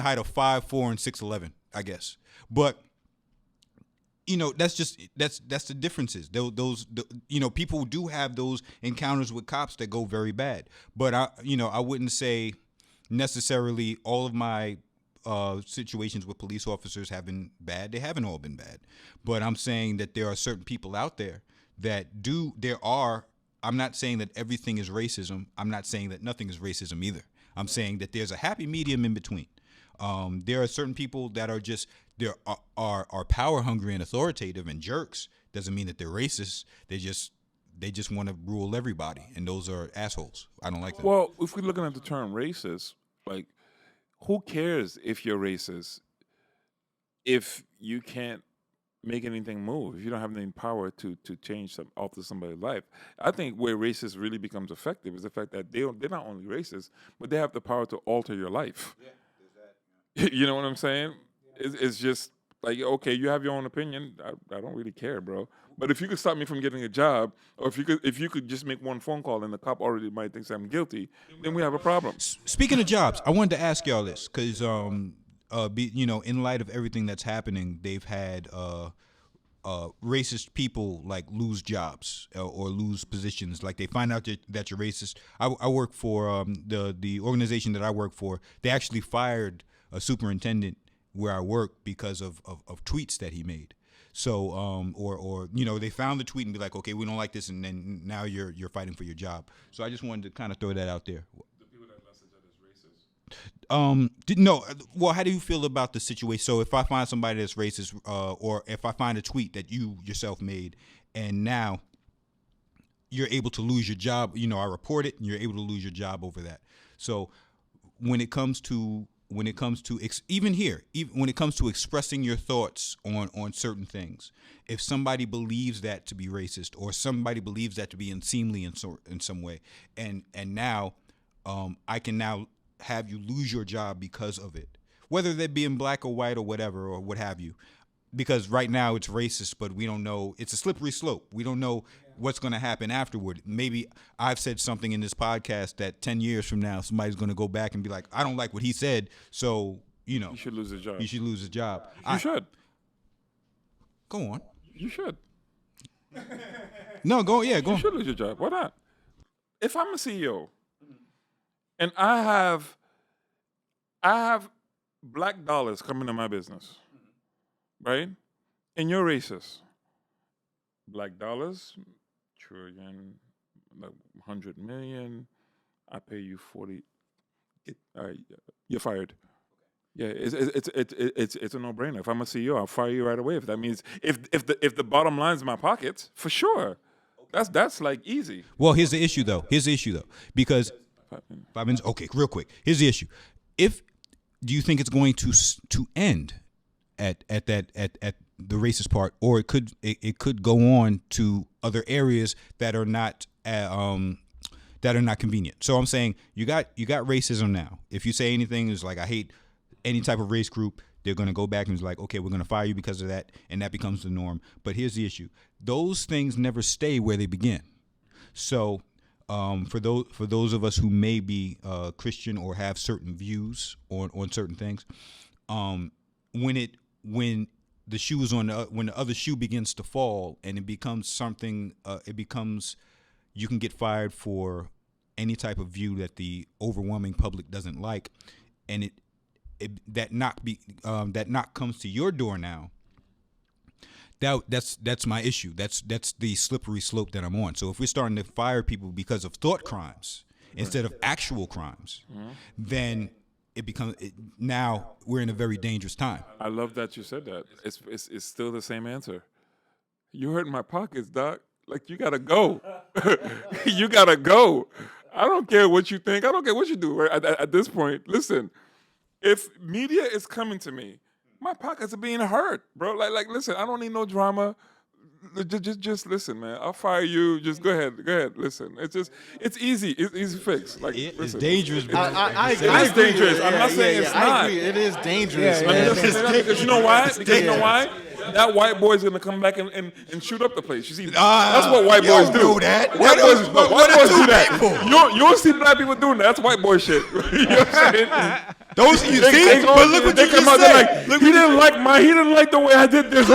height of 5'4" and 6'11", I guess. But that's the differences. Those people do have those encounters with cops that go very bad. But I wouldn't say necessarily all of my situations with police officers have been bad. They haven't all been bad. But I'm saying that there are certain people out there that do. I'm not saying that everything is racism. I'm not saying that nothing is racism either. I'm saying that there's a happy medium in between. There are certain people that are just are power hungry and authoritative and jerks. Doesn't mean that they're racist. They just want to rule everybody, and those are assholes. I don't like that. Well, if we're looking at the term racist, like, who cares if you're racist if you can't make anything move, if you don't have any power to alter somebody's life? I think where racist really becomes effective is the fact that they're not only racist, but they have the power to alter your life. Yeah, there's that. You know what I'm saying? It's just like, okay, you have your own opinion. I don't really care, bro. But if you could stop me from getting a job, or if you could just make one phone call and the cop already might think I'm guilty, then we have a problem. Speaking of jobs, I wanted to ask y'all this because in light of everything that's happening, they've had racist people like lose jobs or lose positions. Like they find out that you're racist. I work for the organization that I work for. They actually fired a superintendent where I work because of tweets that he made. So or they found the tweet and be like, okay, we don't like this, and then now you're fighting for your job. So I just wanted to kind of throw that out there. The people that message that is racist. No. Well, how do you feel about the situation? So if I find somebody that's racist, or if I find a tweet that you yourself made, and now you're able to lose your job, I report it, and you're able to lose your job over that. So when it comes to even when it comes to expressing your thoughts on certain things, if somebody believes that to be racist or somebody believes that to be unseemly in some way, and now I can now have you lose your job because of it, whether that be in black or white or whatever or what have you, because right now it's racist, but we don't know. It's a slippery slope. We don't know what's going to happen afterward. Maybe I've said something in this podcast that 10 years from now, somebody's going to go back and be like, I don't like what he said. So, You should lose his job. he should lose his job. You should. Go on. You should. No, go on. You should lose your job. Why not? If I'm a CEO and I have black dollars coming to my business, right? And you're racist. Black dollars, trillion, like 100 million. I pay you 40. All right, you're fired. Yeah, it's a no-brainer. If I'm a CEO, I'll fire you right away. If that means if the bottom line's in my pockets, for sure. That's like easy. Well, here's the issue though. Because 5 minutes. Okay, real quick. Here's the issue. Do you think it's going to end at the racist part, or it could go on to other areas that are not convenient? So I'm saying you got racism now. If you say anything is like, I hate any type of race group, they're going to go back and be like, okay, we're going to fire you because of that, and that becomes the norm. But here's the issue: those things never stay where they begin. So for those of us who may be Christian or have certain views on certain things, when the shoe is when the other shoe begins to fall and it becomes something, you can get fired for any type of view that the overwhelming public doesn't like, and that knock comes to your door now. That's my issue. That's the slippery slope that I'm on. So if we're starting to fire people because of thought crimes instead of actual crimes, then now we're in a very dangerous time. I love that you said that. It's still the same answer. You hurt my pockets, Doc. Like, you gotta go. You gotta go. I don't care what you think. I don't care what you do. Right? At this point, listen. If media is coming to me, my pockets are being hurt, bro. Like, listen. I don't need no drama. Just listen, man. I'll fire you. Just go ahead. Listen. It's easy. It's easy fix. Like, it's dangerous. I It agree. is dangerous. I'm not saying it's I not. agree. It is dangerous, Yeah, man. Because you know why? Because you know why? That white boy's gonna come back and shoot up the place. You see, that's what white boys do. know that. White boys do that. People? You don't see black people doing that. That's white boy shit. You know what I'm saying? Those you see, but look what they you come just out there said. like, he didn't like the way I did this.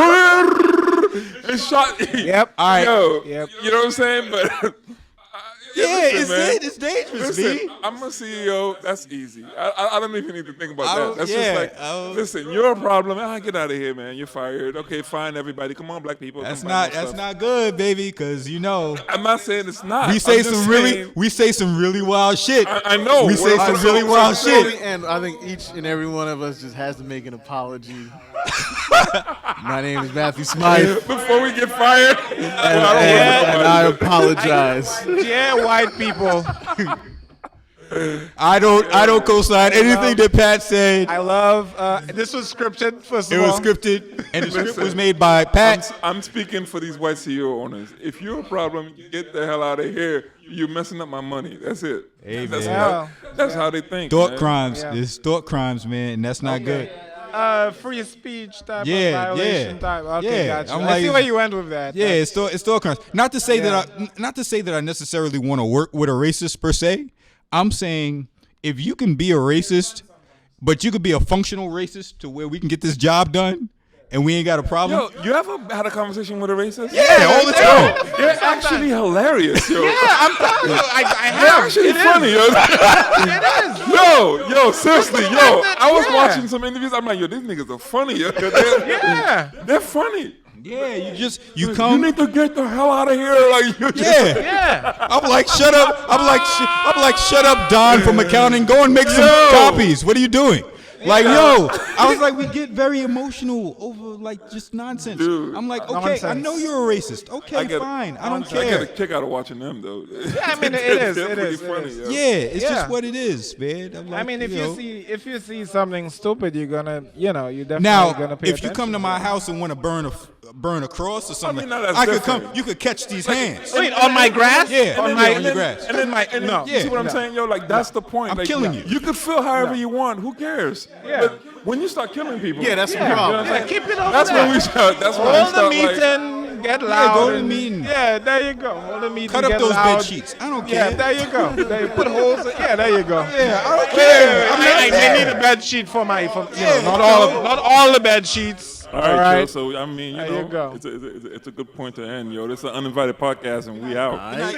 And shot. Yep. All right. Yo, Yep. you know what I'm saying? But listen, man. it's dangerous, Listen, I'm a CEO. That's easy. I don't even need to think about that. That's just like, listen, you're a problem. Get out of here, man. You're fired. Okay, fine, everybody. Come on, black people. That's come buy not more stuff. not good, baby, because I'm not saying it's not. we say I'm just some really wild shit. I know. We say some really wild shit. And I think each and every one of us just has to make an apology. My name is Matthew Smythe, Before we get fired, and I apologize. Yeah, white people. I don't co-sign anything that Pat said. I love. This was scripted. First of It was all, scripted, and the script was made by Pat. I'm speaking for these white CEO owners. If you're a problem, get the hell out of here. You're messing up my money. That's it. Hey, that's man. how they think. Thought man. crimes. Yeah. It's thought crimes, man, and that's not good. free speech type Yeah, of violation yeah. type. Okay, Yeah, gotcha. I'm I see like- where you went with that. Yeah, it's thought crimes. Not to say Yeah. that I necessarily want to work with a racist per se. I'm saying if you can be a racist, but you could be a functional racist to where we can get this job done, and we ain't got a problem. Yo, you ever had a conversation with a racist? Yeah, all the time. They're actually hilarious, yo. Yeah, I'm telling you, I They're have. actually It is. funny, yo. It is. Yo, seriously, yo. I was Yeah. watching some interviews. I'm like, yo, these niggas are funny, yo. Yeah. They're funny. Yeah, you You come. need to get the hell out of here, like you. Yeah. Yeah. I'm like, shut up. I'm like, shut up, Don from accounting. Go and make some Yo. copies. What are you doing? Like, yo, I was like, we get very emotional over like just nonsense. Dude. I'm like, okay, I Nonsense. know you're a racist. Okay, fine. I don't I get a care. kick out of watching them, though. Yeah, I mean, it is, They're it pretty is, it funny, is. yo. Yeah, it's Yeah. just what it is, man. I'm like, I mean, if know. you see something stupid, you're gonna, you definitely Now, gonna pay if you come attention. to my house and want to burn a cross or something, no, that's I could different. come. You could catch these hands. Wait, on my grass? Yeah, on yeah, my on your grass. And then, no. you see what I'm No. saying, yo? Like, that's the point. I'm like, killing you. You could feel however you want. Who cares? Yeah. But when you start killing people, Yeah, that's the Yeah, problem. yeah, keep it over that's there. when we start. That's when we Hold the start. Like, meeting, get loud. go to the and- meeting. Yeah, there you go. Hold the meeting, Cut up get those loud. bed sheets. I don't Yeah, care. there you go. There you put holes. Yeah, there you go. Yeah, I don't Yeah, care. I'm not I there. need a bed sheet for my, Yeah, not all the bed sheets. all right, yo. So I mean, There you go. it's a good point to end, yo. This is an uninvited podcast, and we out. All right.